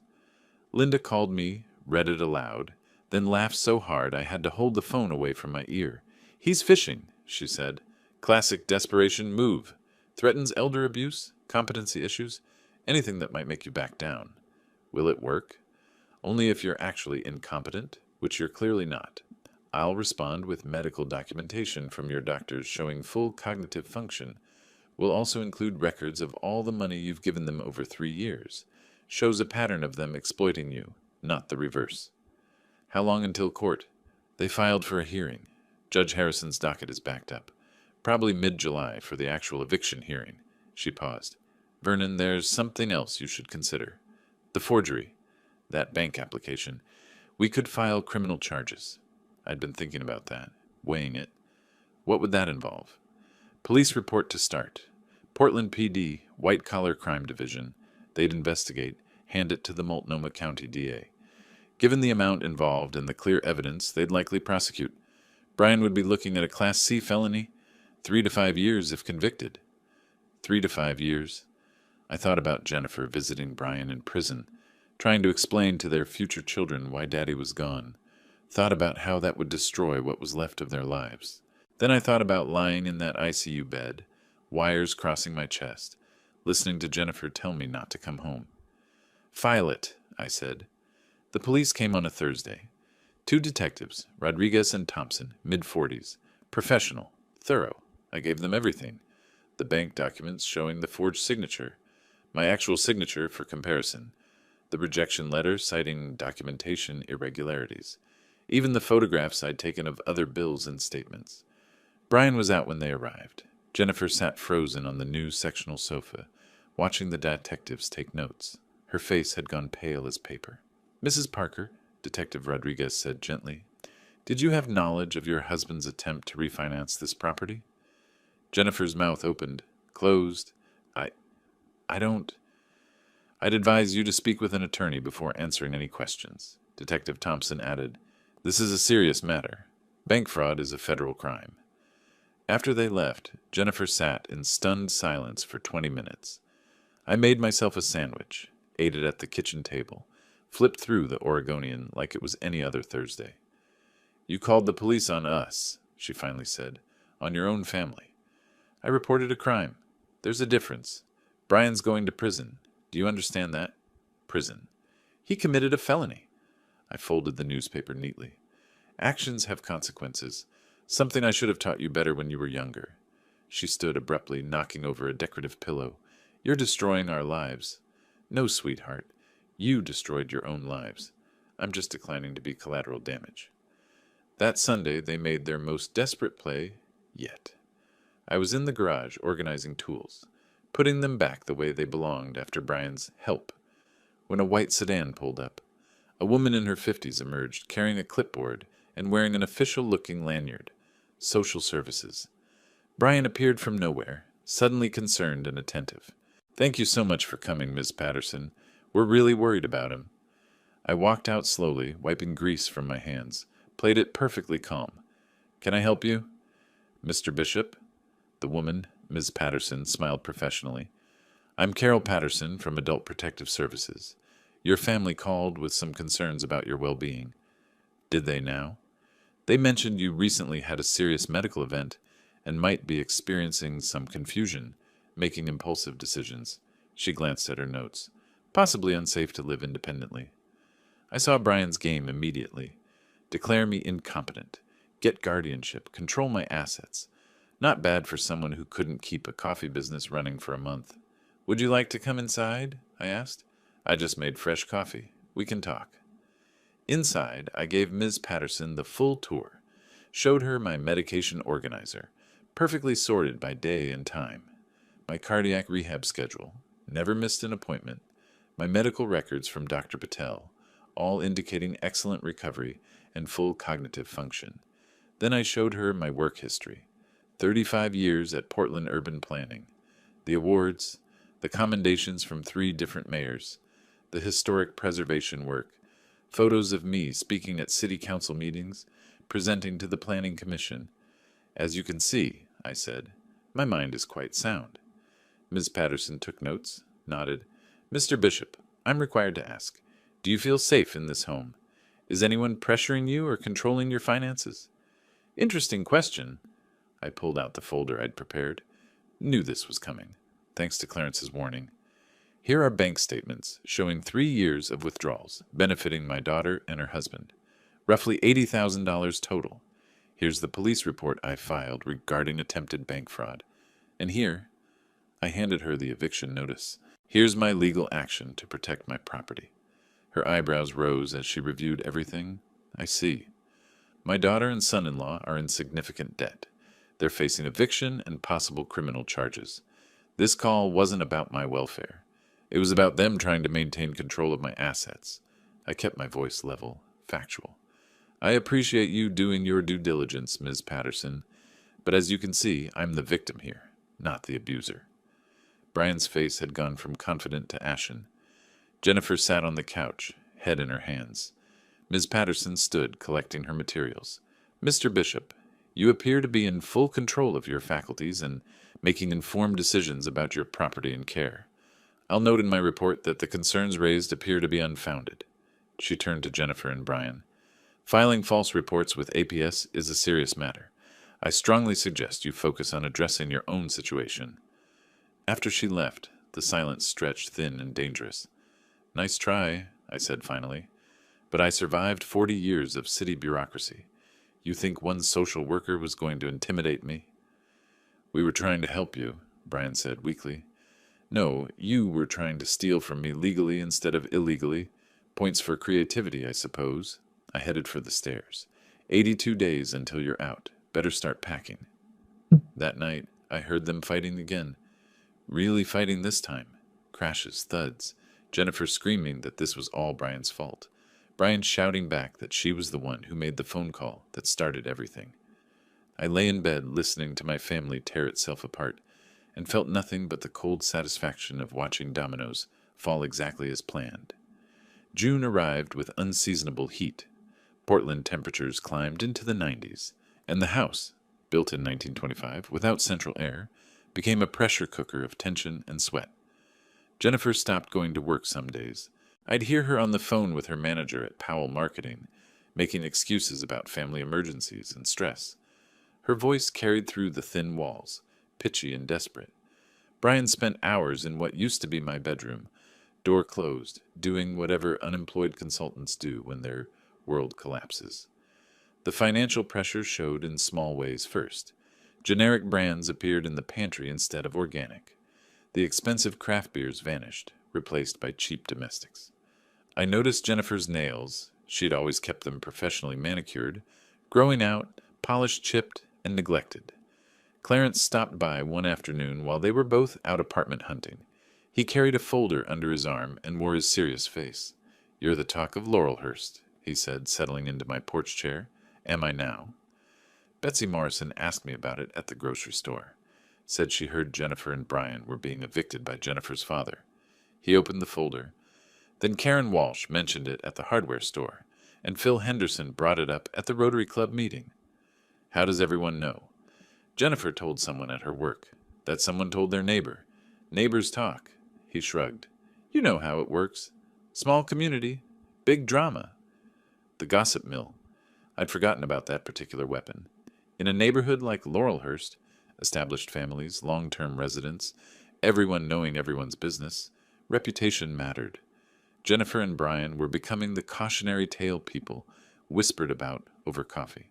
Linda called me, read it aloud, then laughed so hard I had to hold the phone away from my ear. "He's fishing," she said. "Classic desperation move. Threatens elder abuse, competency issues, anything that might make you back down. Will it work? Only if you're actually incompetent, which you're clearly not. I'll respond with medical documentation from your doctors showing full cognitive function. Will also include records of all the money you've given them over 3 years. Shows a pattern of them exploiting you, not the reverse." "How long until court?" "They filed for a hearing. Judge Harrison's docket is backed up. Probably mid-July for the actual eviction hearing." She paused. "Vernon, there's something else you should consider. The forgery. That bank application. We could file criminal charges." I'd been thinking about that, weighing it. "What would that involve?" "Police report to start. Portland PD, White-Collar Crime Division. They'd investigate, hand it to the Multnomah County DA. Given the amount involved and the clear evidence, they'd likely prosecute. Brian would be looking at a Class C felony, 3 to 5 years if convicted." 3 to 5 years. I thought about Jennifer visiting Brian in prison, trying to explain to their future children why Daddy was gone. Thought about how that would destroy what was left of their lives. Then I thought about lying in that ICU bed, wires crossing my chest, listening to Jennifer tell me not to come home. "File it," I said. The police came on a Thursday. 2 detectives, Rodriguez and Thompson, mid-40s. Professional, thorough. I gave them everything. The bank documents showing the forged signature. My actual signature for comparison. The rejection letter citing documentation irregularities. Even the photographs I'd taken of other bills and statements. Brian was out when they arrived. Jennifer sat frozen on the new sectional sofa, watching the detectives take notes. Her face had gone pale as paper. "Mrs. Parker," Detective Rodriguez said gently, "did you have knowledge of your husband's attempt to refinance this property?" Jennifer's mouth opened, closed. I don't... I'd advise you to speak with an attorney before answering any questions." Detective Thompson added, "This is a serious matter. Bank fraud is a federal crime." After they left, Jennifer sat in stunned silence for 20 minutes. I made myself a sandwich, ate it at the kitchen table, flipped through the Oregonian like it was any other Thursday. "You called the police on us," she finally said, "on your own family." "I reported a crime. There's a difference. Brian's going to prison. Do you understand that?" "Prison." "He committed a felony." I folded the newspaper neatly. "Actions have consequences. Something I should have taught you better when you were younger." She stood abruptly, knocking over a decorative pillow. "You're destroying our lives." "No, sweetheart. You destroyed your own lives. I'm just declining to be collateral damage." That Sunday they made their most desperate play yet. I was in the garage organizing tools, putting them back the way they belonged after Brian's help, when a white sedan pulled up. A woman in her 50s emerged, carrying a clipboard and wearing an official-looking lanyard. Social Services. Brian appeared from nowhere, suddenly concerned and attentive. "Thank you so much for coming, Miss Patterson. We're really worried about him." I walked out slowly, wiping grease from my hands, played it perfectly calm. "Can I help you?" "Mr. Bishop?" The woman, Ms. Patterson, smiled professionally. "I'm Carol Patterson from Adult Protective Services. Your family called with some concerns about your well-being." "Did they now?" "They mentioned you recently had a serious medical event and might be experiencing some confusion, making impulsive decisions." She glanced at her notes. "Possibly unsafe to live independently." I saw Brian's game immediately. Declare me incompetent. Get guardianship. Control my assets. Not bad for someone who couldn't keep a coffee business running for a month. "Would you like to come inside?" I asked. "I just made fresh coffee. We can talk." Inside, I gave Ms. Patterson the full tour, showed her my medication organizer, perfectly sorted by day and time, my cardiac rehab schedule, never missed an appointment, my medical records from Dr. Patel, all indicating excellent recovery and full cognitive function. Then I showed her my work history. 35 years at Portland Urban Planning. The awards, the commendations from 3 different mayors, the historic preservation work, photos of me speaking at city council meetings, presenting to the Planning Commission. As you can see, I said, my mind is quite sound. Ms. Patterson took notes, nodded. Mr. Bishop, I'm required to ask, do you feel safe in this home? Is anyone pressuring you or controlling your finances? Interesting question. I pulled out the folder I'd prepared. Knew this was coming, thanks to Clarence's warning. Here are bank statements showing 3 years of withdrawals, benefiting my daughter and her husband. Roughly $80,000 total. Here's the police report I filed regarding attempted bank fraud. And here, I handed her the eviction notice. Here's my legal action to protect my property. Her eyebrows rose as she reviewed everything. I see. My daughter and son-in-law are in significant debt. They're facing eviction and possible criminal charges. This call wasn't about my welfare. It was about them trying to maintain control of my assets. I kept my voice level, factual. I appreciate you doing your due diligence, Ms. Patterson, but as you can see, I'm the victim here, not the abuser. Brian's face had gone from confident to ashen. Jennifer sat on the couch, head in her hands. Ms. Patterson stood, collecting her materials. Mr. Bishop, you appear to be in full control of your faculties and making informed decisions about your property and care. I'll note in my report that the concerns raised appear to be unfounded. She turned to Jennifer and Brian. Filing false reports with APS is a serious matter. I strongly suggest you focus on addressing your own situation. After she left, the silence stretched thin and dangerous. Nice try, I said finally. But I survived 40 years of city bureaucracy. You think one social worker was going to intimidate me? We were trying to help you, Brian said weakly. No, you were trying to steal from me legally instead of illegally. Points for creativity, I suppose. I headed for the stairs. 82 days until you're out. Better start packing. That night, I heard them fighting again. Really fighting this time. Crashes, thuds. Jennifer screaming that this was all Brian's fault. Brian shouting back that she was the one who made the phone call that started everything. I lay in bed listening to my family tear itself apart and felt nothing but the cold satisfaction of watching dominoes fall exactly as planned. June arrived with unseasonable heat. Portland temperatures climbed into the 90s, and the house, built in 1925 without central air, became a pressure cooker of tension and sweat. Jennifer stopped going to work some days. I'd hear her on the phone with her manager at Powell Marketing, making excuses about family emergencies and stress. Her voice carried through the thin walls, pitchy and desperate. Brian spent hours in what used to be my bedroom, door closed, doing whatever unemployed consultants do when their world collapses. The financial pressure showed in small ways first. Generic brands appeared in the pantry instead of organic. The expensive craft beers vanished, replaced by cheap domestics. I noticed Jennifer's nails, she'd always kept them professionally manicured, growing out, polished chipped, and neglected. Clarence stopped by one afternoon while they were both out apartment hunting. He carried a folder under his arm and wore his serious face. You're the talk of Laurelhurst, he said, settling into my porch chair. Am I now? Betsy Morrison asked me about it at the grocery store. Said she heard Jennifer and Brian were being evicted by Jennifer's father. He opened the folder. Then Karen Walsh mentioned it at the hardware store, and Phil Henderson brought it up at the Rotary Club meeting. How does everyone know? Jennifer told someone at her work. That someone told their neighbor. Neighbors talk. He shrugged. You know how it works. Small community. Big drama. The gossip mill. I'd forgotten about that particular weapon. In a neighborhood like Laurelhurst, established families, long-term residents, everyone knowing everyone's business, reputation mattered. Jennifer and Brian were becoming the cautionary tale people whispered about over coffee.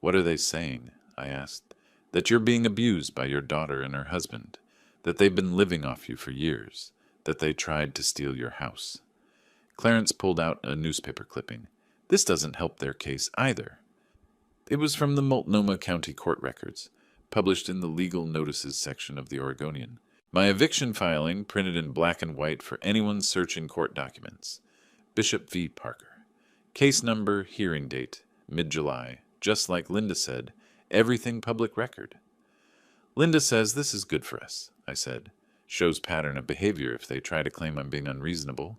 What are they saying? I asked. That you're being abused by your daughter and her husband, that they've been living off you for years, that they tried to steal your house. Clarence pulled out a newspaper clipping. This doesn't help their case either. It was from the Multnomah County Court records, published in the legal notices section of the Oregonian. My eviction filing printed in black and white for anyone searching court documents. Bishop v. Parker. Case number, hearing date, mid-July. Just like Linda said, everything public record. Linda says this is good for us, I said. Shows pattern of behavior if they try to claim I'm being unreasonable.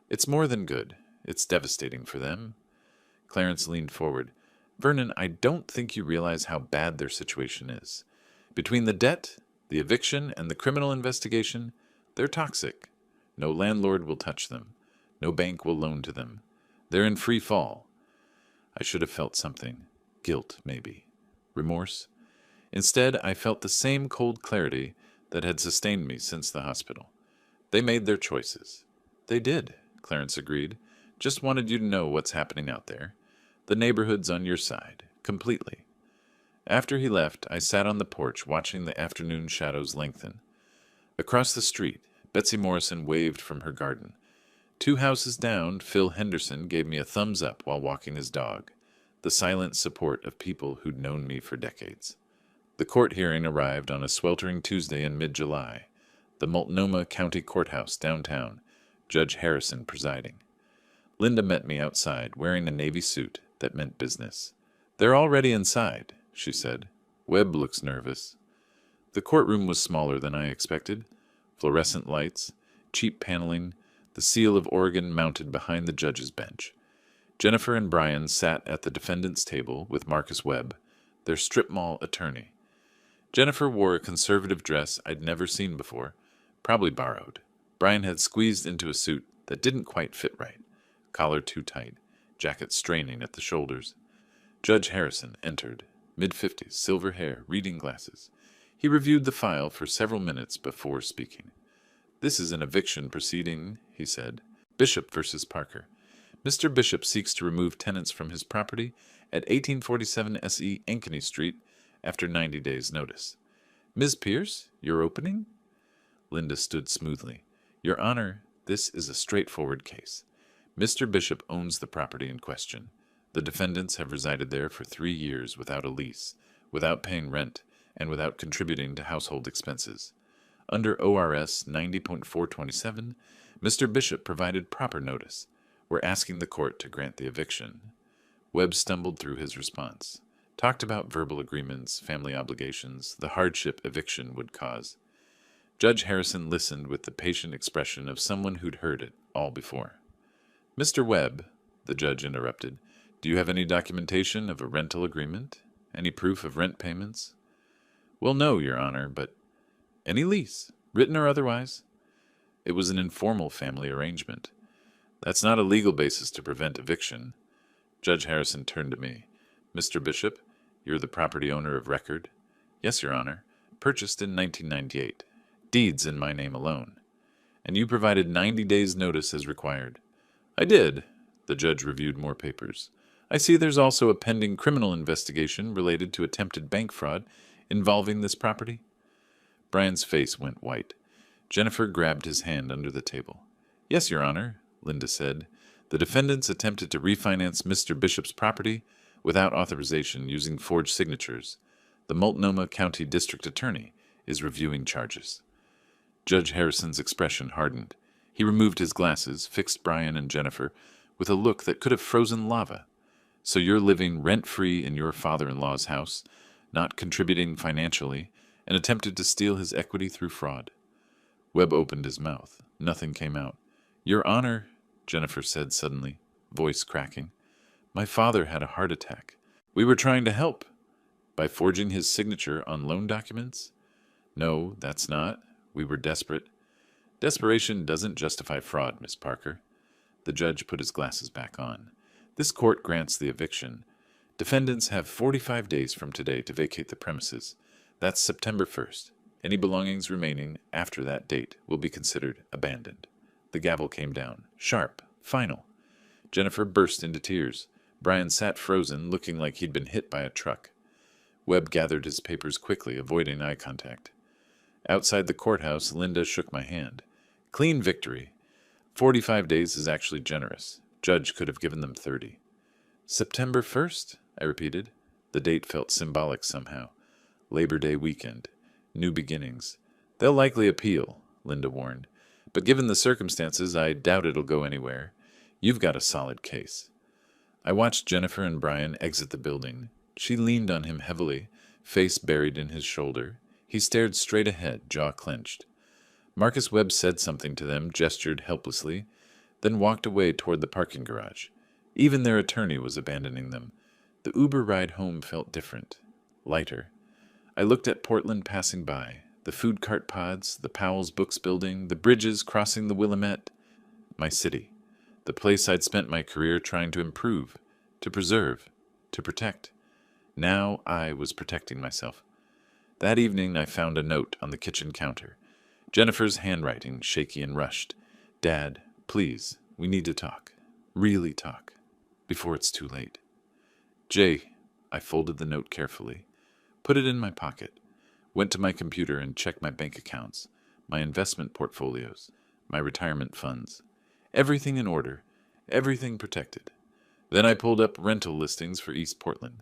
It's more than good. It's devastating for them. Clarence leaned forward. Vernon, I don't think you realize how bad their situation is. Between the debt, the eviction, and the criminal investigation, they're toxic. No landlord will touch them. No bank will loan to them. They're in free fall. I should have felt something. Guilt, maybe. Remorse. Instead, I felt the same cold clarity that had sustained me since the hospital. They made their choices. They did, Clarence agreed. Just wanted you to know what's happening out there. The neighborhood's on your side, completely. After he left, I sat on the porch watching the afternoon shadows lengthen. Across the street, Betsy Morrison waved from her garden. 2 houses down, Phil Henderson gave me a thumbs up while walking his dog, the silent support of people who'd known me for decades. The court hearing arrived on a sweltering Tuesday in mid-July, the Multnomah County Courthouse downtown, Judge Harrison presiding. Linda met me outside, wearing a navy suit that meant business. They're already inside, she said. Webb looks nervous. The courtroom was smaller than I expected. Fluorescent lights, cheap paneling, the seal of Oregon mounted behind the judge's bench. Jennifer and Brian sat at the defendant's table with Marcus Webb, their strip mall attorney. Jennifer wore a conservative dress I'd never seen before, probably borrowed. Brian had squeezed into a suit that didn't quite fit right, collar too tight, jacket straining at the shoulders. Judge Harrison entered, mid-50s, silver hair, reading glasses. He reviewed the file for several minutes before speaking. This is an eviction proceeding, he said. Bishop versus Parker. Mr. Bishop seeks to remove tenants from his property at 1847 S.E. Ankeny Street after 90 days' notice. Ms. Pierce, your opening? Linda stood smoothly. Your Honor, this is a straightforward case. Mr. Bishop owns the property in question. The defendants have resided there for 3 years without a lease, without paying rent, and without contributing to household expenses. Under ORS 90.427, Mr. Bishop provided proper notice. We're asking the court to grant the eviction. Webb stumbled through his response, talked about verbal agreements, family obligations, the hardship eviction would cause. Judge Harrison listened with the patient expression of someone who'd heard it all before. Mr. Webb, the judge interrupted, do you have any documentation of a rental agreement? Any proof of rent payments? Well, no, Your Honor, but any lease, written or otherwise? It was an informal family arrangement. That's not a legal basis to prevent eviction. Judge Harrison turned to me. Mr. Bishop, you're the property owner of record? Yes, Your Honor. Purchased in 1998. Deeds in my name alone. And you provided 90 days' notice as required. I did. The judge reviewed more papers. I see there's also a pending criminal investigation related to attempted bank fraud involving this property. Brian's face went white. Jennifer grabbed his hand under the table. Yes, Your Honor, Linda said. The defendants attempted to refinance Mr. Bishop's property without authorization using forged signatures. The Multnomah County District Attorney is reviewing charges. Judge Harrison's expression hardened. He removed his glasses, fixed Brian and Jennifer with a look that could have frozen lava. So you're living rent-free in your father-in-law's house, not contributing financially, and attempted to steal his equity through fraud. Webb opened his mouth. Nothing came out. Your Honor, Jennifer said suddenly, voice cracking, my father had a heart attack. We were trying to help. By forging his signature on loan documents? No, that's not. We were desperate. Desperation doesn't justify fraud, Miss Parker. The judge put his glasses back on. This court grants the eviction. Defendants have 45 days from today to vacate the premises. That's September 1st. Any belongings remaining after that date will be considered abandoned. The gavel came down. Sharp. Final. Jennifer burst into tears. Brian sat frozen, looking like he'd been hit by a truck. Webb gathered his papers quickly, avoiding eye contact. Outside the courthouse, Linda shook my hand. Clean victory. 45 days is actually generous. Judge could have given them 30. September 1st? I repeated. The date felt symbolic somehow. Labor Day weekend. New beginnings. They'll likely appeal, Linda warned. But given the circumstances, I doubt it'll go anywhere. You've got a solid case. I watched Jennifer and Brian exit the building. She leaned on him heavily, face buried in his shoulder. He stared straight ahead, jaw clenched. Marcus Webb said something to them, gestured helplessly, then walked away toward the parking garage. Even their attorney was abandoning them. The Uber ride home felt different, lighter. I looked at Portland passing by, the food cart pods, the Powell's Books building, the bridges crossing the Willamette. My city, the place I'd spent my career trying to improve, to preserve, to protect. Now I was protecting myself. That evening I found a note on the kitchen counter. Jennifer's handwriting, shaky and rushed. Dad, please, we need to talk. Really talk. Before it's too late. Jay, I folded the note carefully, put it in my pocket, went to my computer and checked my bank accounts, my investment portfolios, my retirement funds. Everything in order, everything protected. Then I pulled up rental listings for East Portland,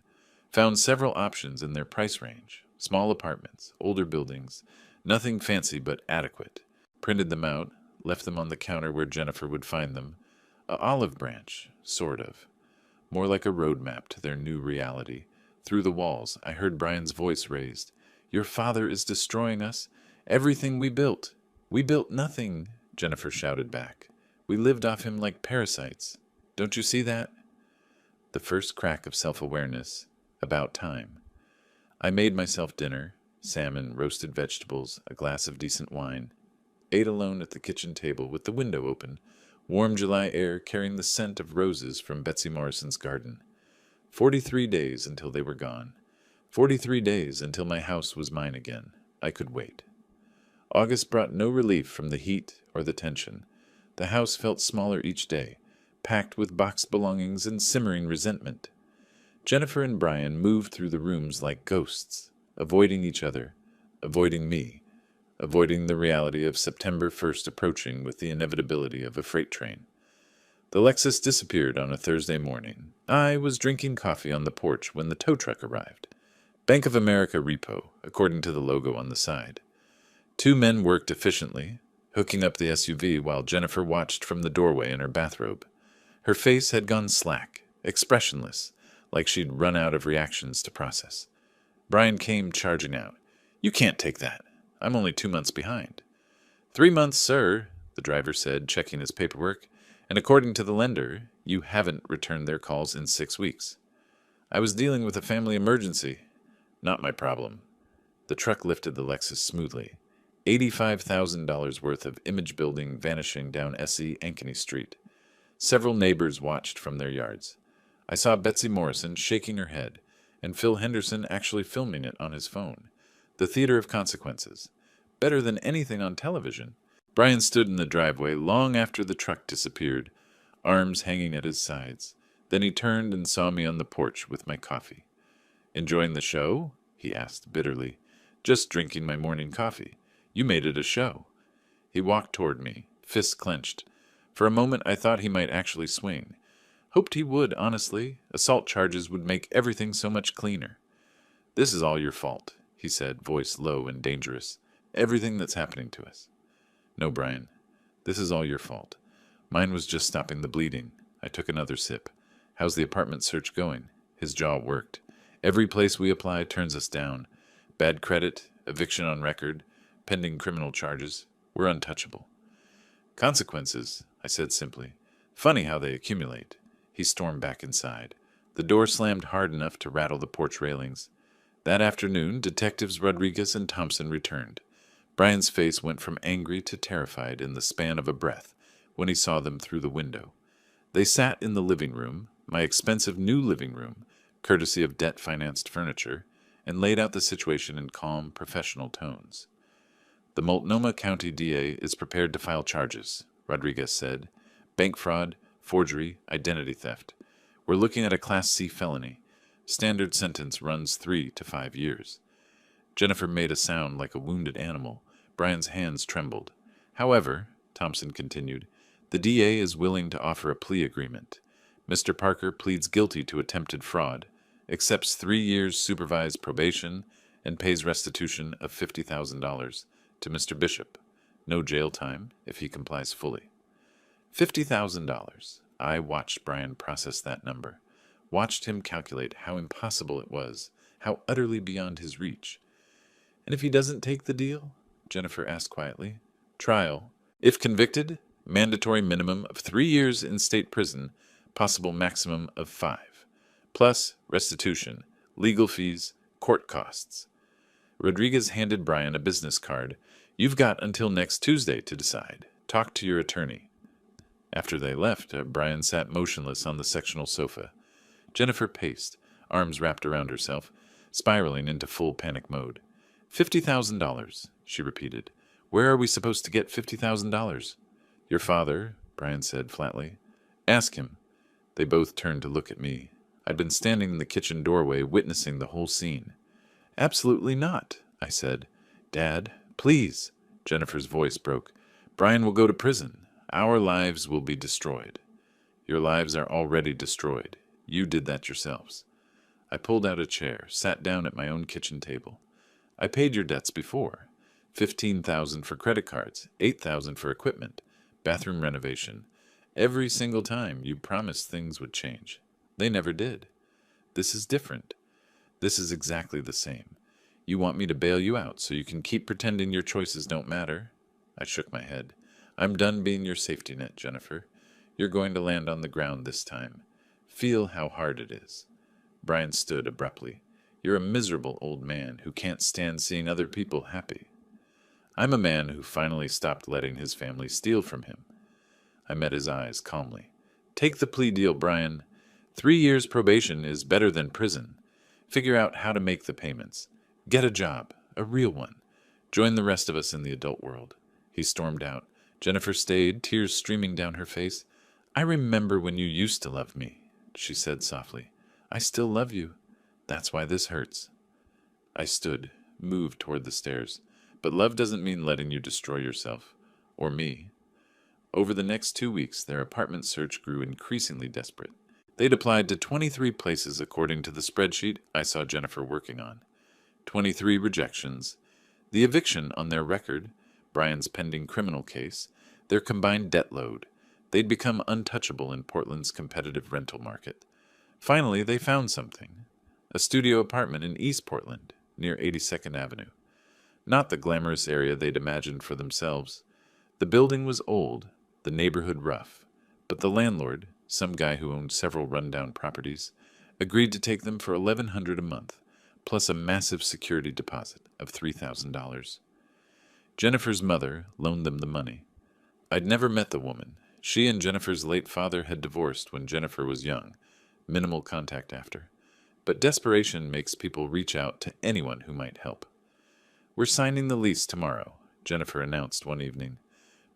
found several options in their price range, small apartments, older buildings, nothing fancy but adequate. Printed them out, left them on the counter where Jennifer would find them. A olive branch, sort of. More like a roadmap to their new reality. Through the walls, I heard Brian's voice raised. Your father is destroying us. Everything we built. We built nothing, Jennifer shouted back. We lived off him like parasites. Don't you see that? The first crack of self-awareness. About time. I made myself dinner, salmon, roasted vegetables, a glass of decent wine. Ate alone at the kitchen table with the window open, warm July air carrying the scent of roses from Betsy Morrison's garden. 43 days until they were gone. 43 days until my house was mine again. I could wait. August brought no relief from the heat or the tension. The house felt smaller each day, packed with boxed belongings and simmering resentment. Jennifer and Brian moved through the rooms like ghosts, avoiding each other, avoiding me, avoiding the reality of September 1st approaching with the inevitability of a freight train. The Lexus disappeared on a Thursday morning. I was drinking coffee on the porch when the tow truck arrived. Bank of America repo, according to the logo on the side. 2 men worked efficiently, hooking up the SUV while Jennifer watched from the doorway in her bathrobe. Her face had gone slack, expressionless, like she'd run out of reactions to process. Brian came charging out. You can't take that. I'm only 2 months behind. 3 months, sir, the driver said, checking his paperwork, and according to the lender, you haven't returned their calls in 6 weeks. I was dealing with a family emergency. Not my problem. The truck lifted the Lexus smoothly. $85,000 worth of image building vanishing down S.E. Ankeny Street. Several neighbors watched from their yards. I saw Betsy Morrison shaking her head, and Phil Henderson actually filming it on his phone. The theater of consequences. Better than anything on television. Brian stood in the driveway long after the truck disappeared, arms hanging at his sides. Then he turned and saw me on the porch with my coffee. Enjoying the show? He asked bitterly. Just drinking my morning coffee. You made it a show. He walked toward me, fists clenched. For a moment I thought he might actually swing. Hoped he would, honestly. Assault charges would make everything so much cleaner. This is all your fault, he said, voice low and dangerous. Everything that's happening to us. No, Brian. This is all your fault. Mine was just stopping the bleeding. I took another sip. How's the apartment search going? His jaw worked. Every place we apply turns us down. Bad credit, eviction on record, pending criminal charges. We're untouchable. Consequences, I said simply. Funny how they accumulate. He stormed back inside. The door slammed hard enough to rattle the porch railings. That afternoon, Detectives Rodriguez and Thompson returned. Brian's face went from angry to terrified in the span of a breath when he saw them through the window. They sat in the living room, my expensive new living room, courtesy of debt-financed furniture, and laid out the situation in calm, professional tones. The Multnomah County DA is prepared to file charges, Rodriguez said. Bank fraud, forgery, identity theft. We're looking at a Class C felony. Standard sentence runs 3 to 5 years. Jennifer made a sound like a wounded animal. Brian's hands trembled. However, Thompson continued, the DA is willing to offer a plea agreement. Mr. Parker pleads guilty to attempted fraud, accepts 3 years supervised probation, and pays restitution of $50,000 to Mr. Bishop. No jail time if he complies fully. $50,000. I watched Brian process that number, watched him calculate how impossible it was, how utterly beyond his reach. And if he doesn't take the deal? Jennifer asked quietly. Trial. If convicted, mandatory minimum of 3 years in state prison, possible maximum of 5, plus restitution, legal fees, court costs. Rodriguez handed Brian a business card. You've got until next Tuesday to decide. Talk to your attorney. After they left, Brian sat motionless on the sectional sofa. Jennifer paced, arms wrapped around herself, spiraling into full panic mode. $50,000, she repeated. Where are we supposed to get $50,000? Your father, Brian said flatly. Ask him. They both turned to look at me. I'd been standing in the kitchen doorway, witnessing the whole scene. Absolutely not, I said. Dad, please. Jennifer's voice broke. Brian will go to prison. Our lives will be destroyed. Your lives are already destroyed. You did that yourselves. I pulled out a chair, sat down at my own kitchen table. I paid your debts before. $15,000 for credit cards, $8,000 for equipment, bathroom renovation. Every single time you promised things would change. They never did. This is different. This is exactly the same. You want me to bail you out so you can keep pretending your choices don't matter? I shook my head. I'm done being your safety net, Jennifer. You're going to land on the ground this time. Feel how hard it is. Brian stood abruptly. You're a miserable old man who can't stand seeing other people happy. I'm a man who finally stopped letting his family steal from him. I met his eyes calmly. Take the plea deal, Brian. 3 years probation is better than prison. Figure out how to make the payments. Get a job, a real one. Join the rest of us in the adult world. He stormed out. Jennifer stayed, tears streaming down her face. I remember when you used to love me, she said softly. I still love you. That's why this hurts. I stood, moved toward the stairs. But love doesn't mean letting you destroy yourself. Or me. Over the next 2 weeks, their apartment search grew increasingly desperate. They'd applied to 23 places according to the spreadsheet I saw Jennifer working on. 23 rejections. The eviction on their record, Brian's pending criminal case, their combined debt load. They'd become untouchable in Portland's competitive rental market. Finally, they found something. A studio apartment in East Portland, near 82nd Avenue. Not the glamorous area they'd imagined for themselves. The building was old, the neighborhood rough, but the landlord, some guy who owned several rundown properties, agreed to take them for $1,100 a month, plus a massive security deposit of $3,000. Jennifer's mother loaned them the money. I'd never met the woman. She and Jennifer's late father had divorced when Jennifer was young, minimal contact after. But desperation makes people reach out to anyone who might help. We're signing the lease tomorrow, Jennifer announced one evening.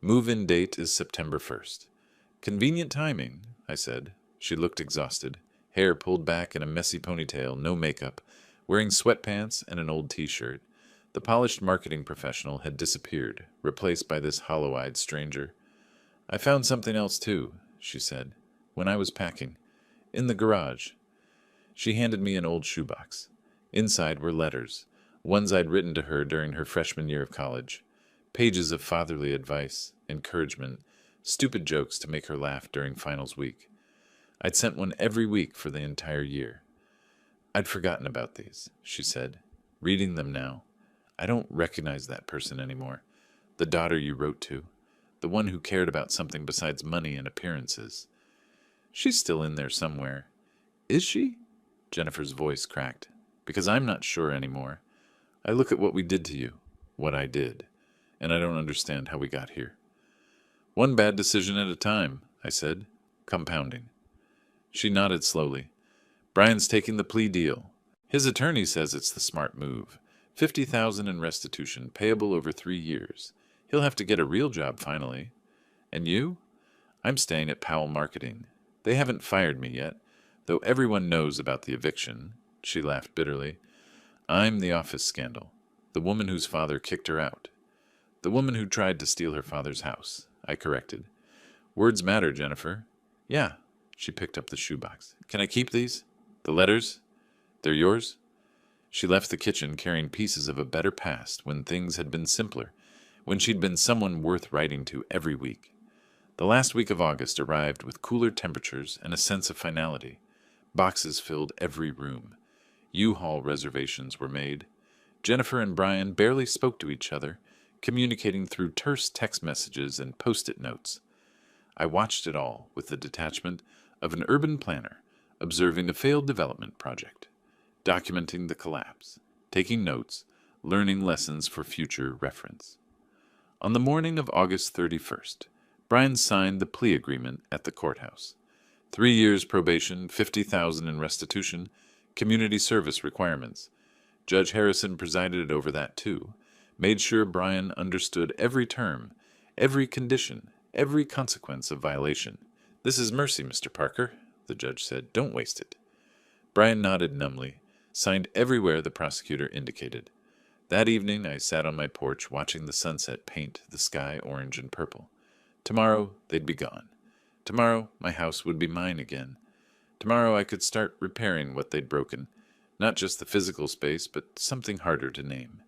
Move-in date is September 1st. Convenient timing, I said. She looked exhausted, hair pulled back in a messy ponytail, no makeup, wearing sweatpants and an old t-shirt. The polished marketing professional had disappeared, replaced by this hollow-eyed stranger. I found something else too, she said, when I was packing. In the garage. She handed me an old shoebox. Inside were letters, ones I'd written to her during her freshman year of college. Pages of fatherly advice, encouragement, stupid jokes to make her laugh during finals week. I'd sent one every week for the entire year. I'd forgotten about these, she said. Reading them now, I don't recognize that person anymore. The daughter you wrote to. The one who cared about something besides money and appearances. She's still in there somewhere. Is she? Jennifer's voice cracked. Because I'm not sure anymore. I look at what we did to you, what I did, and I don't understand how we got here. One bad decision at a time, I said, compounding. She nodded slowly. Brian's taking the plea deal. His attorney says it's the smart move. $50,000 in restitution, payable over 3 years. He'll have to get a real job finally. And you? I'm staying at Powell Marketing. They haven't fired me yet, though everyone knows about the eviction. She laughed bitterly. I'm the office scandal. The woman whose father kicked her out. The woman who tried to steal her father's house, I corrected. Words matter, Jennifer. Yeah. She picked up the shoebox. Can I keep these? The letters? They're yours? She left the kitchen carrying pieces of a better past when things had been simpler, when she'd been someone worth writing to every week. The last week of August arrived with cooler temperatures and a sense of finality. Boxes filled every room. U-Haul reservations were made. Jennifer and Brian barely spoke to each other, communicating through terse text messages and post-it notes. I watched it all with the detachment of an urban planner observing a failed development project, documenting the collapse, taking notes, learning lessons for future reference. On the morning of August 31st, Brian signed the plea agreement at the courthouse. 3 years probation, $50,000 in restitution, community service requirements. Judge Harrison presided over that too, made sure Brian understood every term, every condition, every consequence of violation. "This is mercy, Mr. Parker," the judge said. "Don't waste it." Brian nodded numbly, signed everywhere the prosecutor indicated. That evening I sat on my porch watching the sunset paint the sky orange and purple. Tomorrow they'd be gone. Tomorrow my house would be mine again. Tomorrow I could start repairing what they'd broken, not just the physical space, but something harder to name.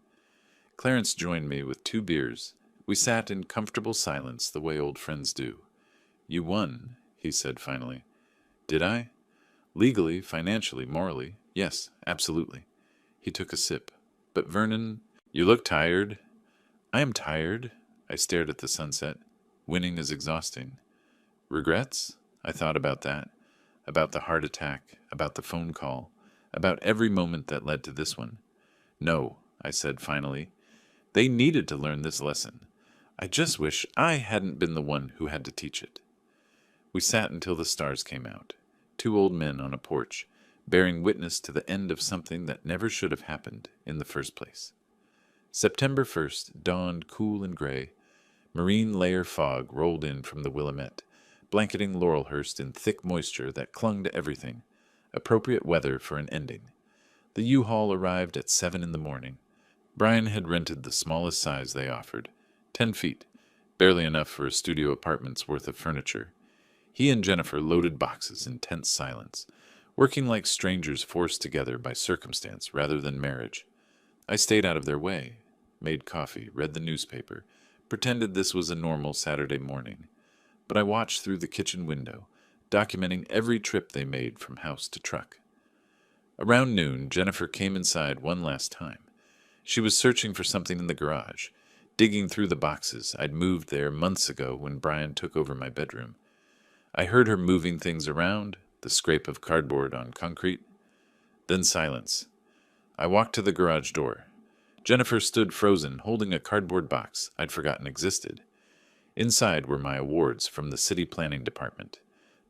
Clarence joined me with 2 beers. We sat in comfortable silence the way old friends do. "You won," he said finally. "Did I?" "Legally, financially, morally. Yes, absolutely." He took a sip. "But Vernon, you look tired." "I am tired." I stared at the sunset. "Winning is exhausting." "Regrets?" I thought about that, about the heart attack, about the phone call, about every moment that led to this one. "No," I said finally. "They needed to learn this lesson. I just wish I hadn't been the one who had to teach it." We sat until the stars came out, 2 old men on a porch, bearing witness to the end of something that never should have happened in the first place. September 1st dawned cool and gray. Marine layer fog rolled in from the Willamette, blanketing Laurelhurst in thick moisture that clung to everything, appropriate weather for an ending. The U-Haul arrived at 7 in the morning. Brian had rented the smallest size they offered, 10 feet, barely enough for a studio apartment's worth of furniture. He and Jennifer loaded boxes in tense silence, working like strangers forced together by circumstance rather than marriage. I stayed out of their way, made coffee, read the newspaper, pretended this was a normal Saturday morning. But I watched through the kitchen window, documenting every trip they made from house to truck. Around noon, Jennifer came inside one last time. She was searching for something in the garage, digging through the boxes I'd moved there months ago when Brian took over my bedroom. I heard her moving things around, the scrape of cardboard on concrete. Then silence. I walked to the garage door. Jennifer stood frozen, holding a cardboard box I'd forgotten existed. Inside were my awards from the city planning department.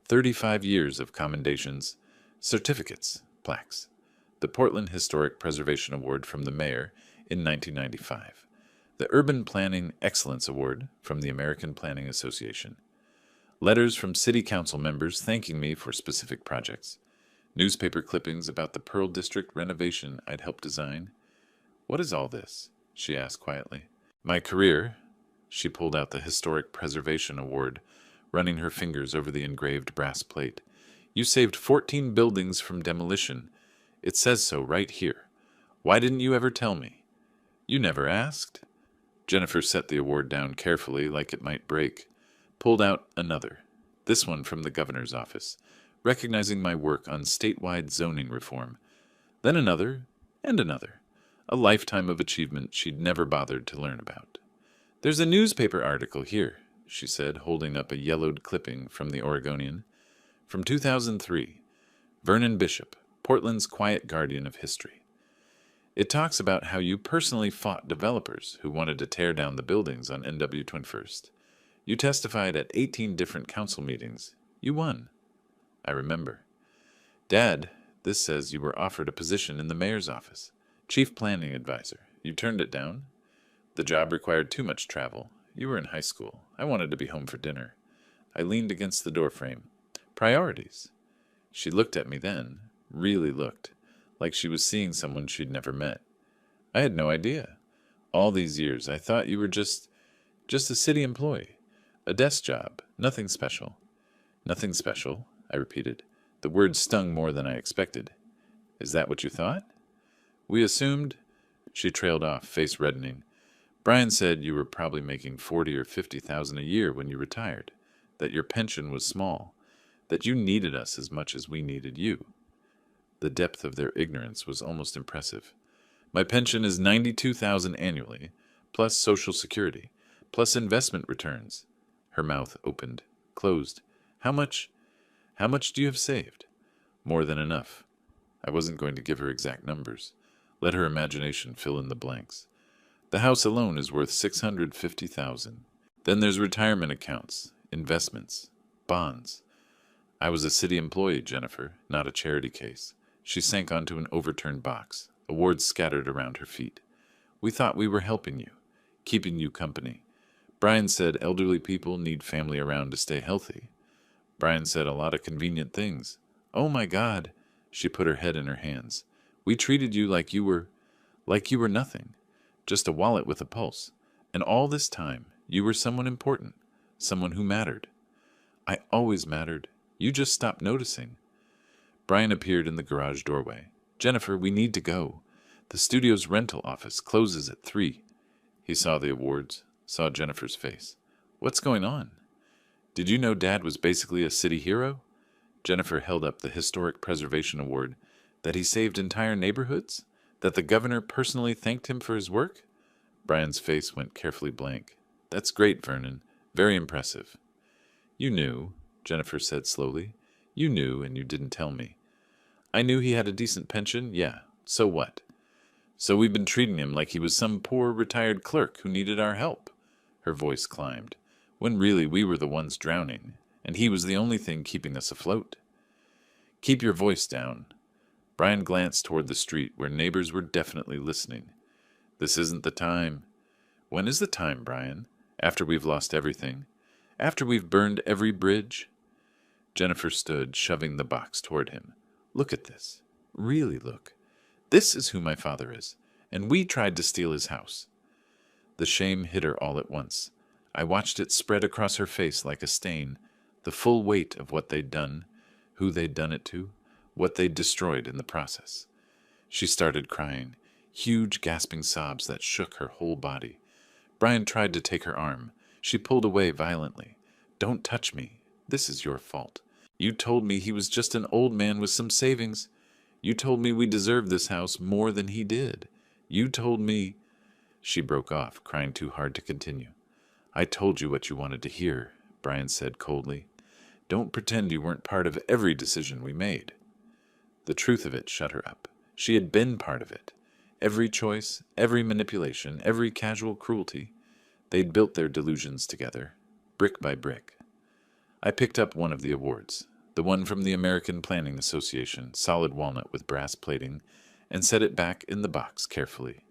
35 years of commendations, certificates, plaques. The Portland Historic Preservation Award from the mayor in 1995. The Urban Planning Excellence Award from the American Planning Association. Letters from city council members thanking me for specific projects. Newspaper clippings about the Pearl District renovation I'd helped design. "What is all this?" she asked quietly. "My career." She pulled out the Historic Preservation Award, running her fingers over the engraved brass plate. "You saved 14 buildings from demolition. It says so right here. Why didn't you ever tell me?" "You never asked." Jennifer set the award down carefully like it might break, pulled out another, this one from the governor's office, recognizing my work on statewide zoning reform. Then another, and another. A lifetime of achievement she'd never bothered to learn about. "There's a newspaper article here," she said, holding up a yellowed clipping from the Oregonian. From 2003, Vernon Bishop, Portland's quiet guardian of history. "It talks about how you personally fought developers who wanted to tear down the buildings on NW 21st. You testified at 18 different council meetings. You won." I remember. "Dad, this says you were offered a position in the mayor's office. Chief planning advisor. You turned it down?" "The job required too much travel. You were in high school. I wanted to be home for dinner." I leaned against the doorframe. "Priorities." She looked at me then, really looked, like she was seeing someone she'd never met. "I had no idea. All these years I thought you were just a city employee. A desk job. Nothing special." "Nothing special," I repeated. The word stung more than I expected. "Is that what you thought?" "We assumed—" She trailed off, face reddening. "Brian said you were probably making 40 or 50,000 a year when you retired. that your pension was small, that you needed us as much as we needed you. The depth of their ignorance was almost impressive. My pension is $92,000 annually, plus Social Security, plus investment returns. Her mouth opened, closed. How much do you have saved? More than enough. I wasn't going to give her exact numbers. Let her imagination fill in the blanks. The house alone is worth $650,000. Then there's retirement accounts, investments, bonds. I was a city employee, Jennifer, not a charity case. She sank onto an overturned box, awards scattered around her feet. We thought we were helping you, keeping you company. Brian said elderly people need family around to stay healthy. Brian said a lot of convenient things. Oh my God, she put her head in her hands. We treated you like you were nothing, just a wallet with a pulse. And all this time, you were someone important, someone who mattered. I always mattered. You just stopped noticing. Brian appeared in the garage doorway. Jennifer, we need to go. The studio's rental office closes at 3. He saw the awards, saw Jennifer's face. What's going on? Did you know Dad was basically a city hero? Jennifer held up the Historic Preservation Award. That he saved entire neighborhoods? That the governor personally thanked him for his work? Brian's face went carefully blank. That's great, Vernon. Very impressive. You knew, Jennifer said slowly. You knew, and you didn't tell me. I knew he had a decent pension, yeah. So what? So we've been treating him like he was some poor retired clerk who needed our help. Her voice climbed, when really we were the ones drowning, and he was the only thing keeping us afloat. Keep your voice down. Brian glanced toward the street where neighbors were definitely listening. This isn't the time. When is the time, Brian? After we've lost everything? After we've burned every bridge? Jennifer stood, shoving the box toward him. Look at this. Really look. This is who my father is, and we tried to steal his house. The shame hit her all at once. I watched it spread across her face like a stain, the full weight of what they'd done, who they'd done it to, what they'd destroyed in the process. She started crying, huge gasping sobs that shook her whole body. Brian tried to take her arm. She pulled away violently. Don't touch me. This is your fault. You told me he was just an old man with some savings. You told me we deserved this house more than he did. You told me... She broke off, crying too hard to continue. I told you what you wanted to hear, Brian said coldly. Don't pretend you weren't part of every decision we made. The truth of it shut her up. She had been part of it. Every choice, every manipulation, every casual cruelty. They'd built their delusions together, brick by brick. I picked up one of the awards, the one from the American Planning Association, solid walnut with brass plating, and set it back in the box carefully.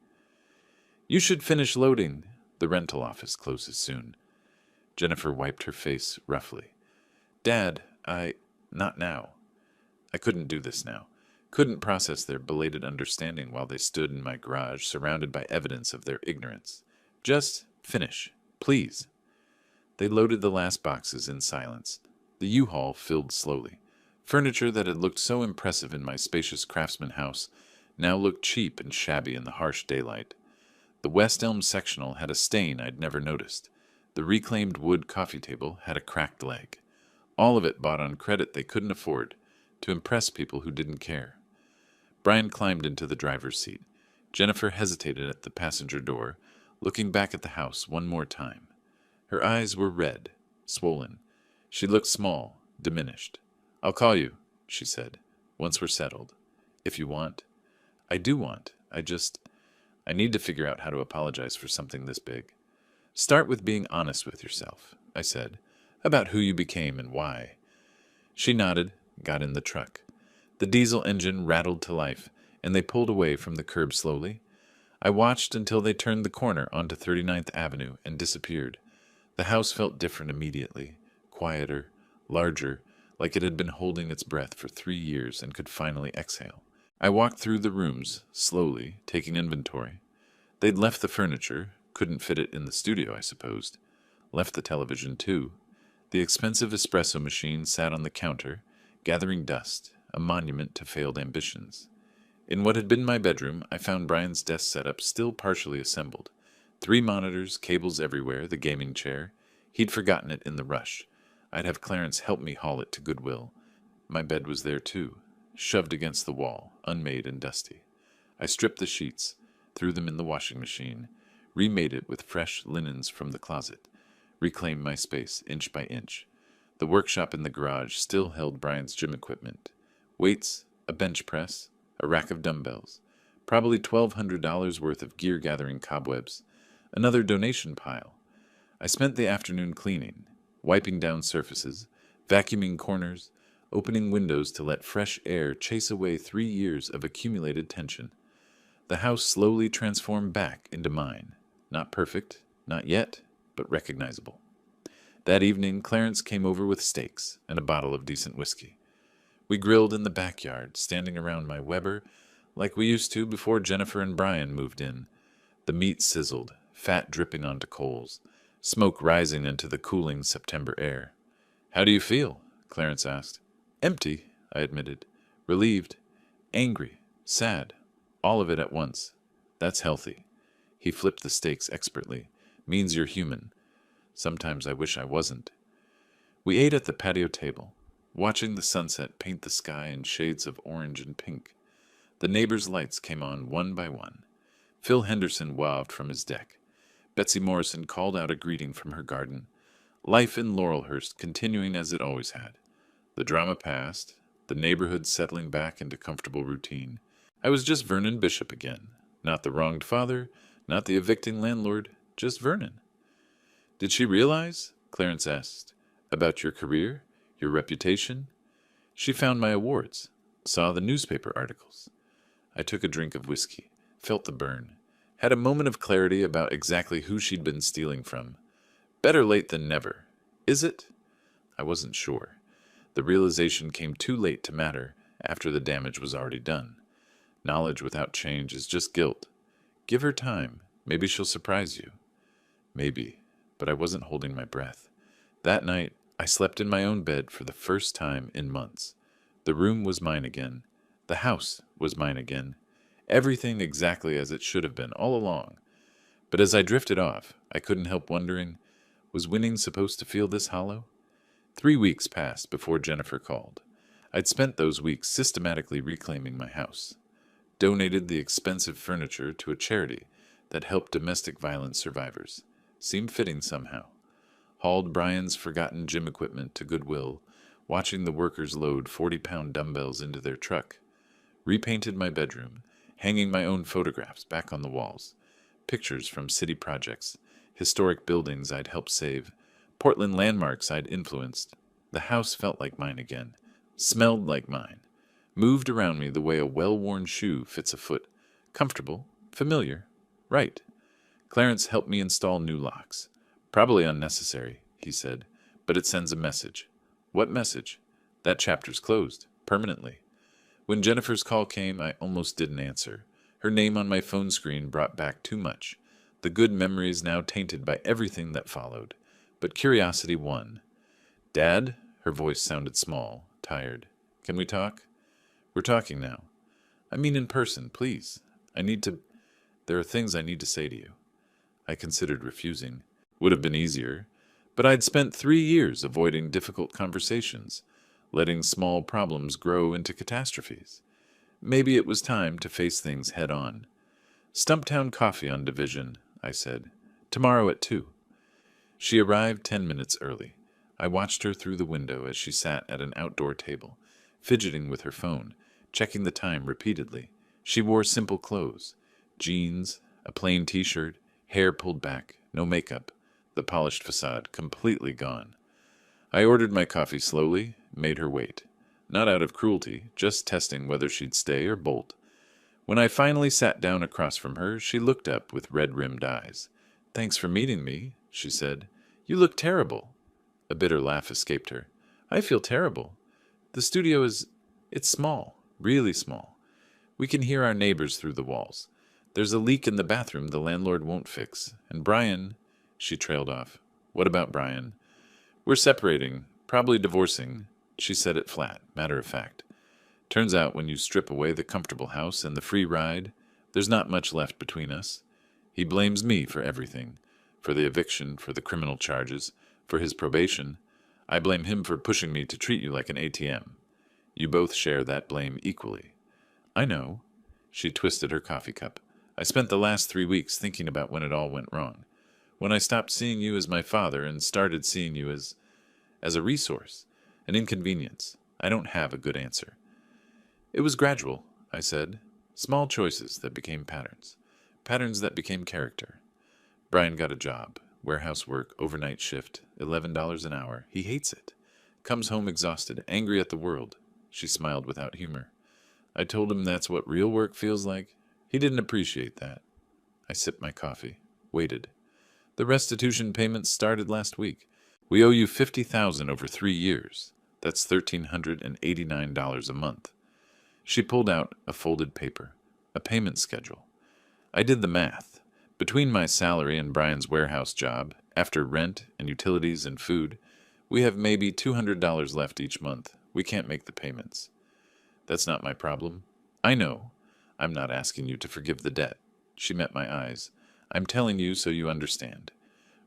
You should finish loading. The rental office closes soon. Jennifer wiped her face roughly. Dad, not now. I couldn't do this now. Couldn't process their belated understanding while they stood in my garage, surrounded by evidence of their ignorance. Just finish, please. They loaded the last boxes in silence. The U-Haul filled slowly. Furniture that had looked so impressive in my spacious craftsman house now looked cheap and shabby in the harsh daylight. The West Elm sectional had a stain I'd never noticed. The reclaimed wood coffee table had a cracked leg. All of it bought on credit they couldn't afford, to impress people who didn't care. Brian climbed into the driver's seat. Jennifer hesitated at the passenger door, looking back at the house one more time. Her eyes were red, swollen. She looked small, diminished. I'll call you, she said, once we're settled. If you want. I do want. I need to figure out how to apologize for something this big. Start with being honest with yourself, I said, about who you became and why. She nodded, got in the truck. The diesel engine rattled to life, and they pulled away from the curb slowly. I watched until they turned the corner onto 39th Avenue and disappeared. The house felt different immediately, quieter, larger, like it had been holding its breath for 3 years and could finally exhale. I walked through the rooms, slowly, taking inventory. They'd left the furniture, couldn't fit it in the studio, I supposed. Left the television, too. The expensive espresso machine sat on the counter, gathering dust, a monument to failed ambitions. In what had been my bedroom, I found Brian's desk setup still partially assembled. 3 monitors, cables everywhere, the gaming chair. He'd forgotten it in the rush. I'd have Clarence help me haul it to Goodwill. My bed was there too, shoved against the wall, unmade and dusty. I stripped the sheets, threw them in the washing machine, remade it with fresh linens from the closet, reclaimed my space inch by inch. The workshop in the garage still held Brian's gym equipment. Weights, a bench press, a rack of dumbbells, probably $1,200 worth of gear-gathering cobwebs, another donation pile. I spent the afternoon cleaning, wiping down surfaces, vacuuming corners, opening windows to let fresh air chase away 3 years of accumulated tension. The house slowly transformed back into mine. Not perfect, not yet, but recognizable. That evening, Clarence came over with steaks and a bottle of decent whiskey. We grilled in the backyard, standing around my Weber, like we used to before Jennifer and Brian moved in. The meat sizzled, fat dripping onto coals, smoke rising into the cooling September air. "How do you feel?" Clarence asked. "Empty," I admitted. "Relieved. Angry. Sad. All of it at once. That's healthy." He flipped the steaks expertly. "Means you're human. Sometimes I wish I wasn't." We ate at the patio table, watching the sunset paint the sky in shades of orange and pink. The neighbors' lights came on one by one. Phil Henderson waved from his deck. Betsy Morrison called out a greeting from her garden. Life in Laurelhurst continuing as it always had. The drama passed, the neighborhood settling back into comfortable routine. I was just Vernon Bishop again. Not the wronged father, not the evicting landlord, just Vernon. "Did she realize," Clarence asked, "about your career, your reputation?" "She found my awards, saw the newspaper articles." I took a drink of whiskey, felt the burn, had a moment of clarity about exactly who she'd been stealing from. Better late than never. Is it? I wasn't sure. The realization came too late to matter after the damage was already done. Knowledge without change is just guilt. Give her time. Maybe she'll surprise you. Maybe, but I wasn't holding my breath. That night, I slept in my own bed for the first time in months. The room was mine again. The house was mine again. Everything exactly as it should have been all along. But as I drifted off, I couldn't help wondering, was winning supposed to feel this hollow? 3 weeks passed before Jennifer called. I'd spent those weeks systematically reclaiming my house. Donated the expensive furniture to a charity that helped domestic violence survivors. Seemed fitting somehow. Hauled Brian's forgotten gym equipment to Goodwill, watching the workers load 40-pound dumbbells into their truck. Repainted my bedroom, hanging my own photographs back on the walls. Pictures from city projects, historic buildings I'd helped save, Portland landmarks I'd influenced. The house felt like mine again, smelled like mine, moved around me the way a well-worn shoe fits a foot. Comfortable, familiar, right. Clarence helped me install new locks. Probably unnecessary, he said, but it sends a message. What message? That chapter's closed, permanently. When Jennifer's call came, I almost didn't answer. Her name on my phone screen brought back too much. The good memories now tainted by everything that followed. But curiosity won. "Dad?" Her voice sounded small, tired. "Can we talk?" "We're talking now." "I mean in person, please. There are things I need to say to you." I considered refusing. Would have been easier. But I'd spent 3 years avoiding difficult conversations, letting small problems grow into catastrophes. Maybe it was time to face things head on. "Stumptown coffee on Division," I said. "Tomorrow at 2. She arrived 10 minutes early. I watched her through the window as she sat at an outdoor table, fidgeting with her phone, checking the time repeatedly. She wore simple clothes, jeans, a plain t-shirt, hair pulled back, no makeup, the polished facade completely gone. I ordered my coffee slowly, made her wait. Not out of cruelty, just testing whether she'd stay or bolt. When I finally sat down across from her, she looked up with red-rimmed eyes. "Thanks for meeting me," she said. "You look terrible." A bitter laugh escaped her. "I feel terrible. The studio it's small, really small. We can hear our neighbors through the walls. There's a leak in the bathroom the landlord won't fix. And Brian," she trailed off. "What about Brian?" "We're separating, probably divorcing." She said it flat, matter of fact. Turns out when you strip away the comfortable house and the free ride, there's not much left between us. He blames me for everything. For the eviction, for the criminal charges, for his probation. I blame him for pushing me to treat you like an ATM. You both share that blame equally. I know. She twisted her coffee cup. I spent the last 3 weeks thinking about when it all went wrong. When I stopped seeing you as my father and started seeing you as a resource, an inconvenience. I don't have a good answer. It was gradual, I said. Small choices that became patterns. Patterns that became character. Brian got a job. Warehouse work, overnight shift, $11 an hour. He hates it. Comes home exhausted, angry at the world. She smiled without humor. I told him that's what real work feels like. He didn't appreciate that. I sipped my coffee. Waited. The restitution payments started last week. We owe you $50,000 over 3 years. That's $1,389 a month. She pulled out a folded paper, a payment schedule. I did the math. Between my salary and Brian's warehouse job, after rent and utilities and food, we have maybe $200 left each month. We can't make the payments. That's not my problem. I know. I'm not asking you to forgive the debt. She met my eyes. I'm telling you so you understand.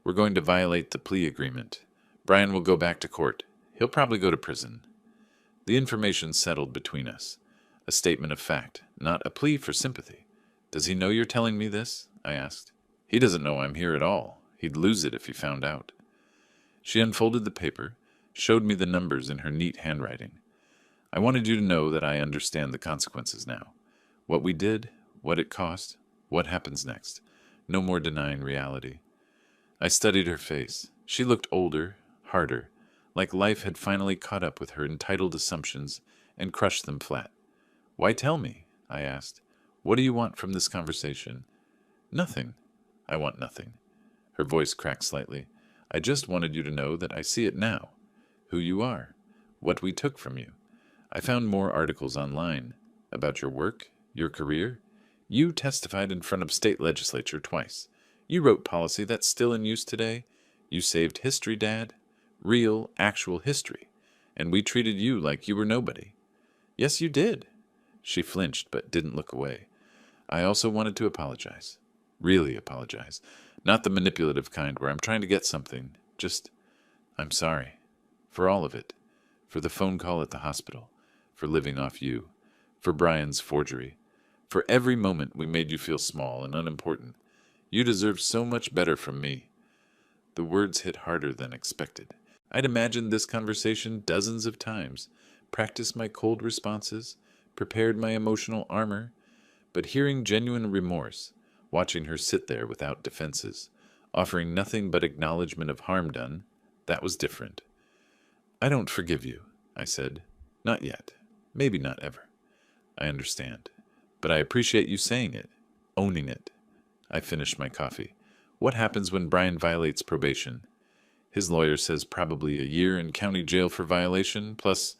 We're going to violate the plea agreement. Brian will go back to court. He'll probably go to prison. The information settled between us. A statement of fact, not a plea for sympathy. Does he know you're telling me this? I asked. He doesn't know I'm here at all. He'd lose it if he found out. She unfolded the paper, showed me the numbers in her neat handwriting. I wanted you to know that I understand the consequences now. What we did, what it cost, what happens next. No more denying reality. I studied her face. She looked older, harder, like life had finally caught up with her entitled assumptions and crushed them flat. Why tell me? I asked. What do you want from this conversation? Nothing. I want nothing. Her voice cracked slightly. I just wanted you to know that I see it now. Who you are. What we took from you. I found more articles online about your work, your career. You testified in front of state legislature twice. You wrote policy that's still in use today. You saved history, Dad. Real, actual history. And we treated you like you were nobody. Yes, you did. She flinched but didn't look away. I also wanted to apologize. Really apologize. Not the manipulative kind where I'm trying to get something. Just, I'm sorry. For all of it. For the phone call at the hospital. For living off you. For Brian's forgery. For every moment we made you feel small and unimportant. You deserve so much better from me. The words hit harder than expected. I'd imagined this conversation dozens of times, practiced my cold responses, prepared my emotional armor, but hearing genuine remorse, watching her sit there without defenses, offering nothing but acknowledgement of harm done, that was different. I don't forgive you, I said. Not yet. Maybe not ever. I understand. But I appreciate you saying it, owning it. I finished my coffee. What happens when Brian violates probation? His lawyer says probably a year in county jail for violation, plus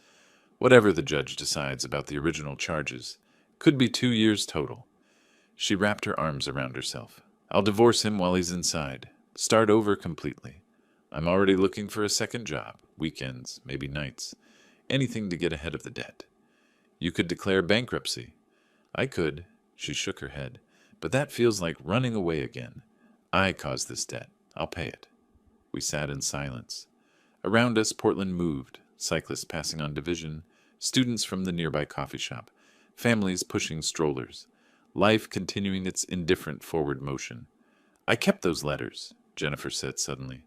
whatever the judge decides about the original charges. Could be 2 years total. She wrapped her arms around herself. I'll divorce him while he's inside. Start over completely. I'm already looking for a second job, weekends, maybe nights. Anything to get ahead of the debt. You could declare bankruptcy. I could. She shook her head. But that feels like running away again. I caused this debt. I'll pay it. We sat in silence. Around us, Portland moved, cyclists passing on Division, students from the nearby coffee shop, families pushing strollers, life continuing its indifferent forward motion. I kept those letters, Jennifer said suddenly.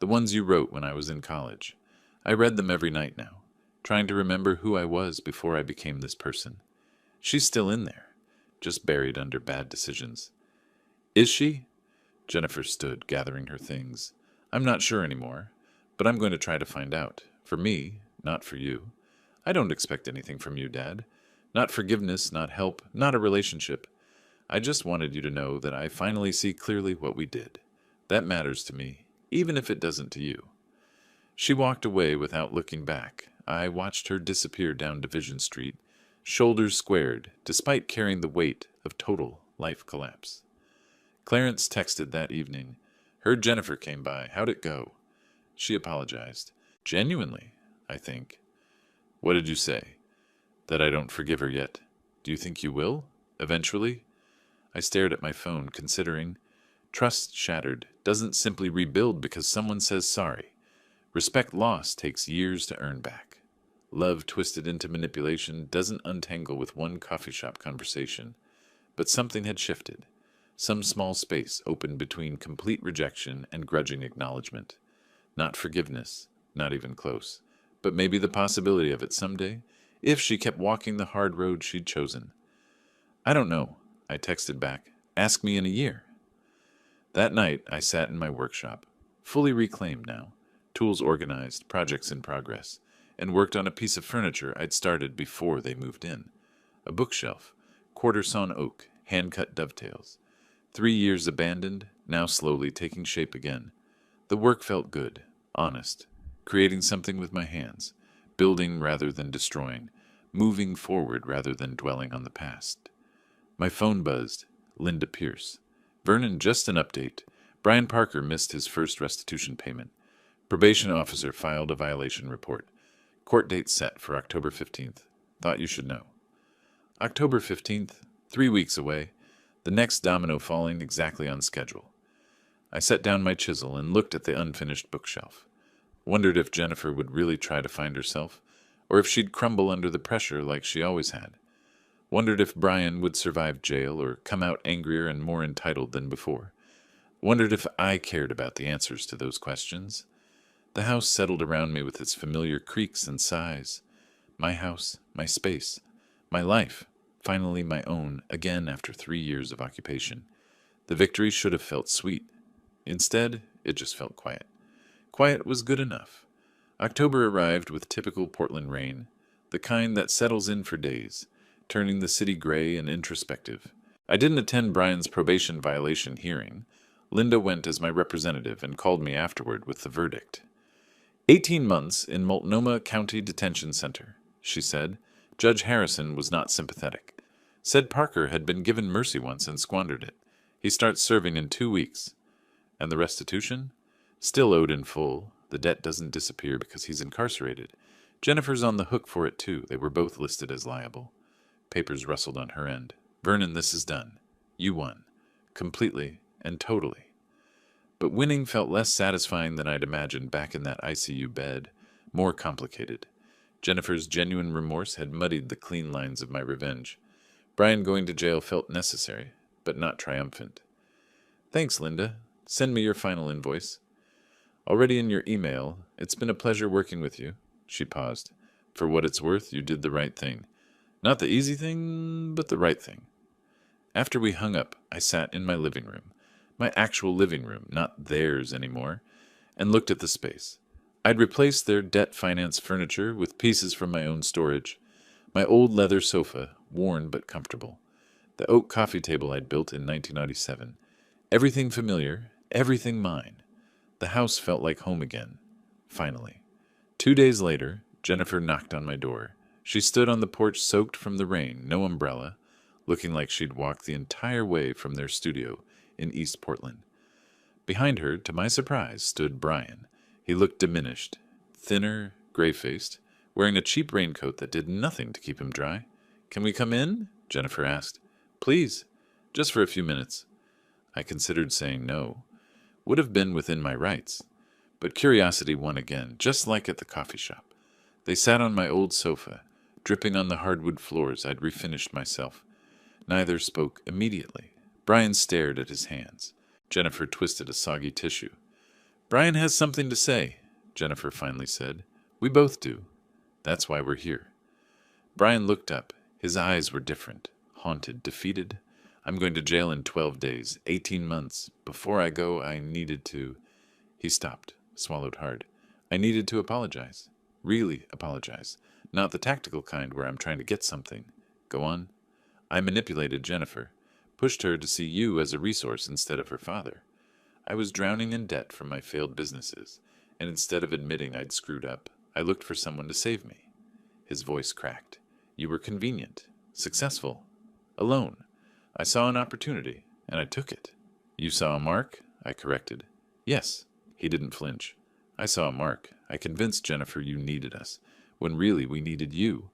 The ones you wrote when I was in college. I read them every night now, trying to remember who I was before I became this person. She's still in there, just buried under bad decisions. Is she? Jennifer stood, gathering her things. I'm not sure anymore, but I'm going to try to find out. For me, not for you. I don't expect anything from you, Dad. Not forgiveness, not help, not a relationship. I just wanted you to know that I finally see clearly what we did. That matters to me, even if it doesn't to you. She walked away without looking back. I watched her disappear down Division Street, shoulders squared, despite carrying the weight of total life collapse. Clarence texted that evening. Heard Jennifer came by. How'd it go? She apologized. Genuinely, I think. What did you say? That I don't forgive her yet. Do you think you will? Eventually? I stared at my phone, considering. Trust shattered doesn't simply rebuild because someone says sorry. Respect lost takes years to earn back. Love twisted into manipulation doesn't untangle with one coffee shop conversation, but something had shifted. Some small space opened between complete rejection and grudging acknowledgement. Not forgiveness, not even close, but maybe the possibility of it someday, if she kept walking the hard road she'd chosen. I don't know, I texted back. Ask me in a year. That night, I sat in my workshop, fully reclaimed now, tools organized, projects in progress, and worked on a piece of furniture I'd started before they moved in. A bookshelf, quarter-sawn oak, hand-cut dovetails. 3 years abandoned, now slowly taking shape again. The work felt good, honest, creating something with my hands, building rather than destroying, moving forward rather than dwelling on the past. My phone buzzed. Linda Pierce. Vernon, just an update. Brian Parker missed his first restitution payment. Probation officer filed a violation report. Court date set for October 15th. Thought you should know. October 15th, 3 weeks away, the next domino falling exactly on schedule. I set down my chisel and looked at the unfinished bookshelf. Wondered if Jennifer would really try to find herself, or if she'd crumble under the pressure like she always had. Wondered if Brian would survive jail or come out angrier and more entitled than before. Wondered if I cared about the answers to those questions. The house settled around me with its familiar creaks and sighs. My house, my space, my life, finally my own, again after 3 years of occupation. The victory should have felt sweet. Instead, it just felt quiet. Quiet was good enough. October arrived with typical Portland rain, the kind that settles in for days, turning the city gray and introspective. I didn't attend Brian's probation violation hearing. Linda went as my representative and called me afterward with the verdict. 18 months in Multnomah County Detention Center, she said. Judge Harrison was not sympathetic. Said Parker had been given mercy once and squandered it. He starts serving in 2 weeks. And the restitution? Still owed in full. The debt doesn't disappear because he's incarcerated. Jennifer's on the hook for it too. They were both listed as liable. Papers rustled on her end. Vernon, this is done. You won. Completely and totally. But winning felt less satisfying than I'd imagined back in that ICU bed. More complicated. Jennifer's genuine remorse had muddied the clean lines of my revenge. Brian going to jail felt necessary, but not triumphant. Thanks, Linda. Send me your final invoice. Already in your email. It's been a pleasure working with you. She paused. For what it's worth, you did the right thing. Not the easy thing, but the right thing. After we hung up, I sat in my living room, my actual living room, not theirs anymore, and looked at the space. I'd replaced their debt-financed furniture with pieces from my own storage. My old leather sofa, worn but comfortable. The oak coffee table I'd built in 1997. Everything familiar, everything mine. The house felt like home again. Finally. 2 days later, Jennifer knocked on my door. She stood on the porch soaked from the rain, no umbrella, looking like she'd walked the entire way from their studio in East Portland. Behind her, to my surprise, stood Brian. He looked diminished, thinner, gray-faced, wearing a cheap raincoat that did nothing to keep him dry. Can we come in? Jennifer asked. Please, just for a few minutes. I considered saying no. Would have been within my rights. But curiosity won again, just like at the coffee shop. They sat on my old sofa, dripping on the hardwood floors I'd refinished myself. Neither spoke immediately. Brian stared at his hands. Jennifer twisted a soggy tissue. Brian has something to say, Jennifer finally said. We both do. That's why we're here. Brian looked up. His eyes were different, haunted, defeated. I'm going to jail in 12 days, 18 months. Before I go, I needed to... He stopped, swallowed hard. I needed to apologize. Really apologize. Not the tactical kind where I'm trying to get something. Go on. I manipulated Jennifer, pushed her to see you as a resource instead of her father. I was drowning in debt from my failed businesses, and instead of admitting I'd screwed up, I looked for someone to save me. His voice cracked. You were convenient, successful, alone. I saw an opportunity, and I took it. You saw a mark? I corrected. Yes. He didn't flinch. I saw a mark. I convinced Jennifer you needed us, when really we needed you.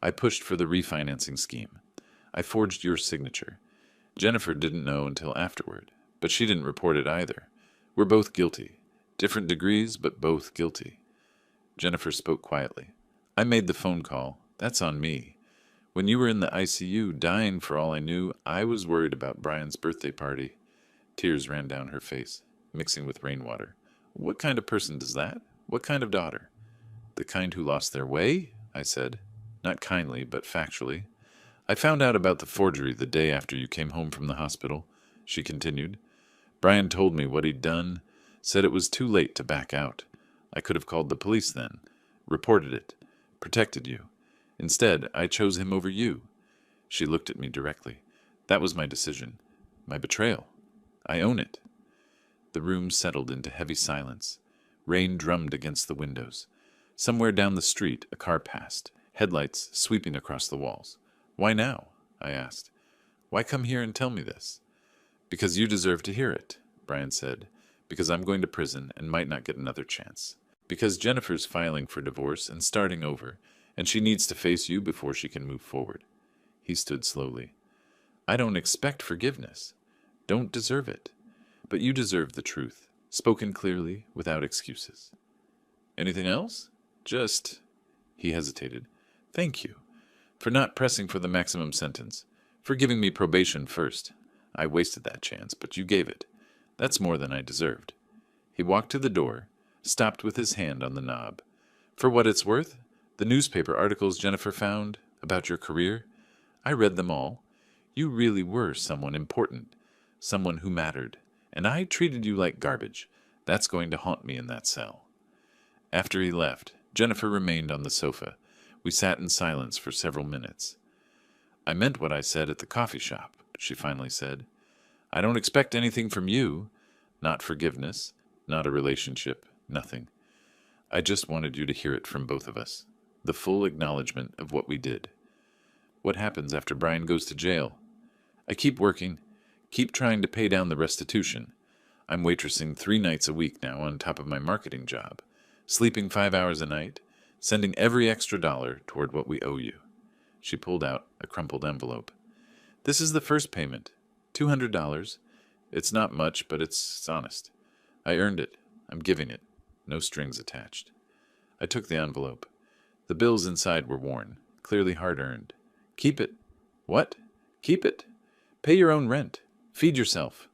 I pushed for the refinancing scheme. I forged your signature. Jennifer didn't know until afterward, but she didn't report it either. We're both guilty. Different degrees, but both guilty. Jennifer spoke quietly. I made the phone call. That's on me. When you were in the ICU, dying for all I knew, I was worried about Brian's birthday party. Tears ran down her face, mixing with rainwater. What kind of person does that? What kind of daughter? The kind who lost their way? I said. Not kindly, but factually. I found out about the forgery the day after you came home from the hospital, she continued. Brian told me what he'd done, said it was too late to back out. I could have called the police then, reported it, protected you. Instead, I chose him over you. She looked at me directly. That was my decision. My betrayal. I own it. The room settled into heavy silence. Rain drummed against the windows. Somewhere down the street, a car passed, headlights sweeping across the walls. Why now? I asked. Why come here and tell me this? Because you deserve to hear it, Brian said. Because I'm going to prison and might not get another chance. Because Jennifer's filing for divorce and starting over, and she needs to face you before she can move forward. He stood slowly. I don't expect forgiveness. Don't deserve it. But you deserve the truth, spoken clearly, without excuses. Anything else? He hesitated. Thank you. For not pressing for the maximum sentence. For giving me probation first. I wasted that chance, but you gave it. That's more than I deserved. He walked to the door, stopped with his hand on the knob. For what it's worth, the newspaper articles Jennifer found about your career, I read them all. You really were someone important, someone who mattered, and I treated you like garbage. That's going to haunt me in that cell. After he left, Jennifer remained on the sofa. We sat in silence for several minutes. I meant what I said at the coffee shop, she finally said. I don't expect anything from you. Not forgiveness, not a relationship, nothing. I just wanted you to hear it from both of us. The full acknowledgement of what we did. What happens after Brian goes to jail? I keep working, keep trying to pay down the restitution. I'm waitressing 3 nights a week now on top of my marketing job, sleeping 5 hours a night, sending every extra dollar toward what we owe you. She pulled out a crumpled envelope. This is the first payment, $200. It's not much, but it's honest. I earned it. I'm giving it. No strings attached. I took the envelope. The bills inside were worn, clearly hard-earned. Keep it. What? Keep it? Pay your own rent. Feed yourself.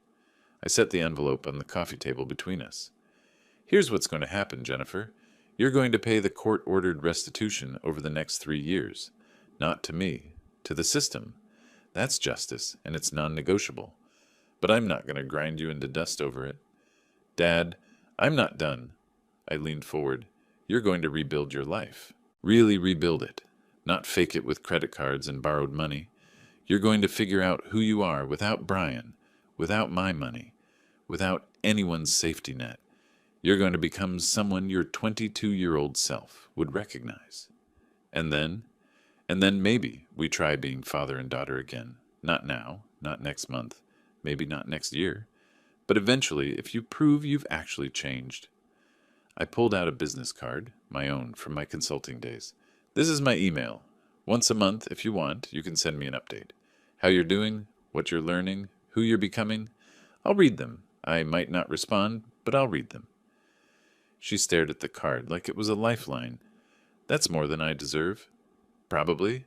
I set the envelope on the coffee table between us. Here's what's going to happen, Jennifer. You're going to pay the court-ordered restitution over the next 3 years. Not to me, to the system. That's justice, and it's non-negotiable. But I'm not going to grind you into dust over it. Dad, I'm not done. I leaned forward. You're going to rebuild your life. Really rebuild it. Not fake it with credit cards and borrowed money. You're going to figure out who you are without Brian, without my money, without anyone's safety net. You're going to become someone your 22-year-old self would recognize. And then maybe we try being father and daughter again. Not now, not next month, maybe not next year. But eventually, if you prove you've actually changed. I pulled out a business card, my own, from my consulting days. This is my email. Once a month, if you want, you can send me an update. How you're doing, what you're learning, who you're becoming. I'll read them. I might not respond, but I'll read them. She stared at the card like it was a lifeline. That's more than I deserve. Probably.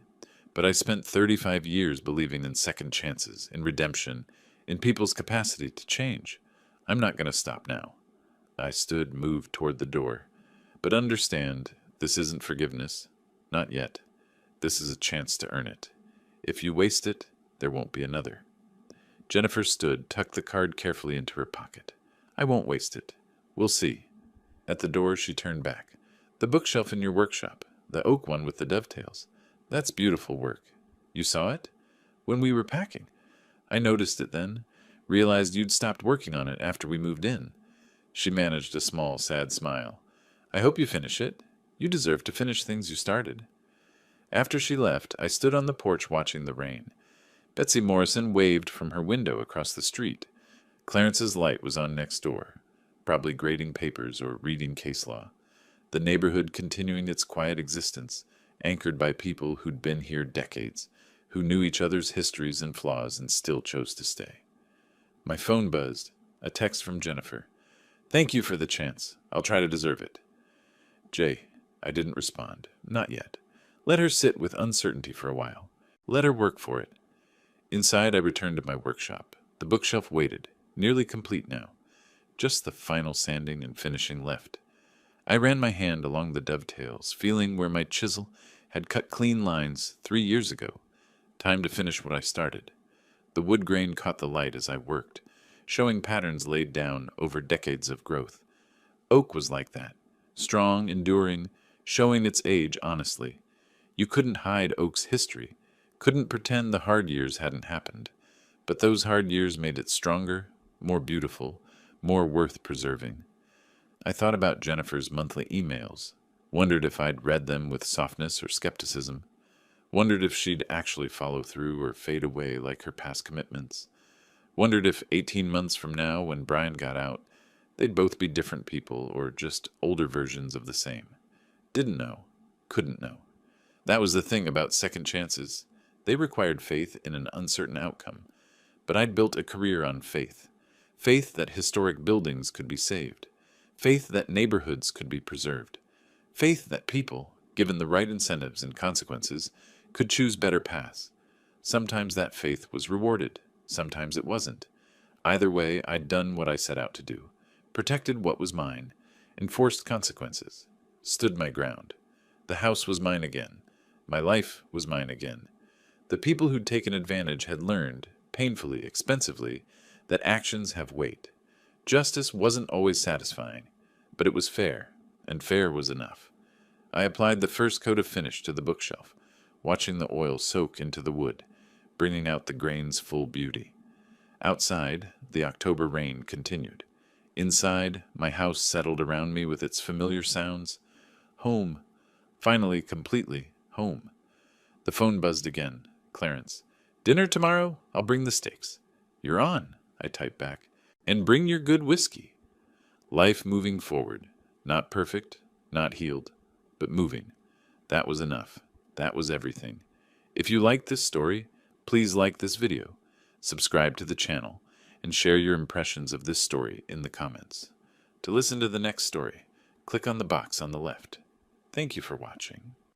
But I spent 35 years believing in second chances, in redemption, in people's capacity to change. I'm not going to stop now. I stood, moved toward the door. But understand, this isn't forgiveness. Not yet. This is a chance to earn it. If you waste it, there won't be another. Jennifer stood, tucked the card carefully into her pocket. I won't waste it. We'll see. At the door, she turned back. The bookshelf in your workshop, the oak one with the dovetails. That's beautiful work. You saw it? When we were packing. I noticed it then, realized you'd stopped working on it after we moved in. She managed a small, sad smile. I hope you finish it. You deserve to finish things you started. After she left, I stood on the porch watching the rain. Betsy Morrison waved from her window across the street. Clarence's light was on next door, probably grading papers or reading case law. The neighborhood continuing its quiet existence, anchored by people who'd been here decades, who knew each other's histories and flaws and still chose to stay. My phone buzzed, a text from Jennifer. Thank you for the chance. I'll try to deserve it. Jay, I didn't respond. Not yet. Let her sit with uncertainty for a while. Let her work for it. Inside, I returned to my workshop. The bookshelf waited, nearly complete now. Just the final sanding and finishing left. I ran my hand along the dovetails, feeling where my chisel had cut clean lines 3 years ago. Time to finish what I started. The wood grain caught the light as I worked, showing patterns laid down over decades of growth. Oak was like that, strong, enduring, showing its age honestly. You couldn't hide oak's history, couldn't pretend the hard years hadn't happened. But those hard years made it stronger, more beautiful, more worth preserving. I thought about Jennifer's monthly emails, wondered if I'd read them with softness or skepticism, wondered if she'd actually follow through or fade away like her past commitments, wondered if 18 months from now, when Brian got out, they'd both be different people or just older versions of the same. Didn't know, couldn't know. That was the thing about second chances. They required faith in an uncertain outcome. But I'd built a career on faith. Faith that historic buildings could be saved. Faith that neighborhoods could be preserved. Faith that people, given the right incentives and consequences, could choose better paths. Sometimes that faith was rewarded. Sometimes it wasn't. Either way, I'd done what I set out to do. Protected what was mine. Enforced consequences. Stood my ground. The house was mine again. My life was mine again. The people who'd taken advantage had learned, painfully, expensively, that actions have weight. Justice wasn't always satisfying, but it was fair, and fair was enough. I applied the first coat of finish to the bookshelf, watching the oil soak into the wood, bringing out the grain's full beauty. Outside, the October rain continued. Inside, my house settled around me with its familiar sounds. Home. Finally, completely home. The phone buzzed again. Clarence. Dinner tomorrow? I'll bring the steaks. You're on, I typed back. And bring your good whiskey. Life moving forward. Not perfect, not healed, but moving. That was enough. That was everything. If you liked this story, please like this video, subscribe to the channel, and share your impressions of this story in the comments. To listen to the next story, click on the box on the left. Thank you for watching.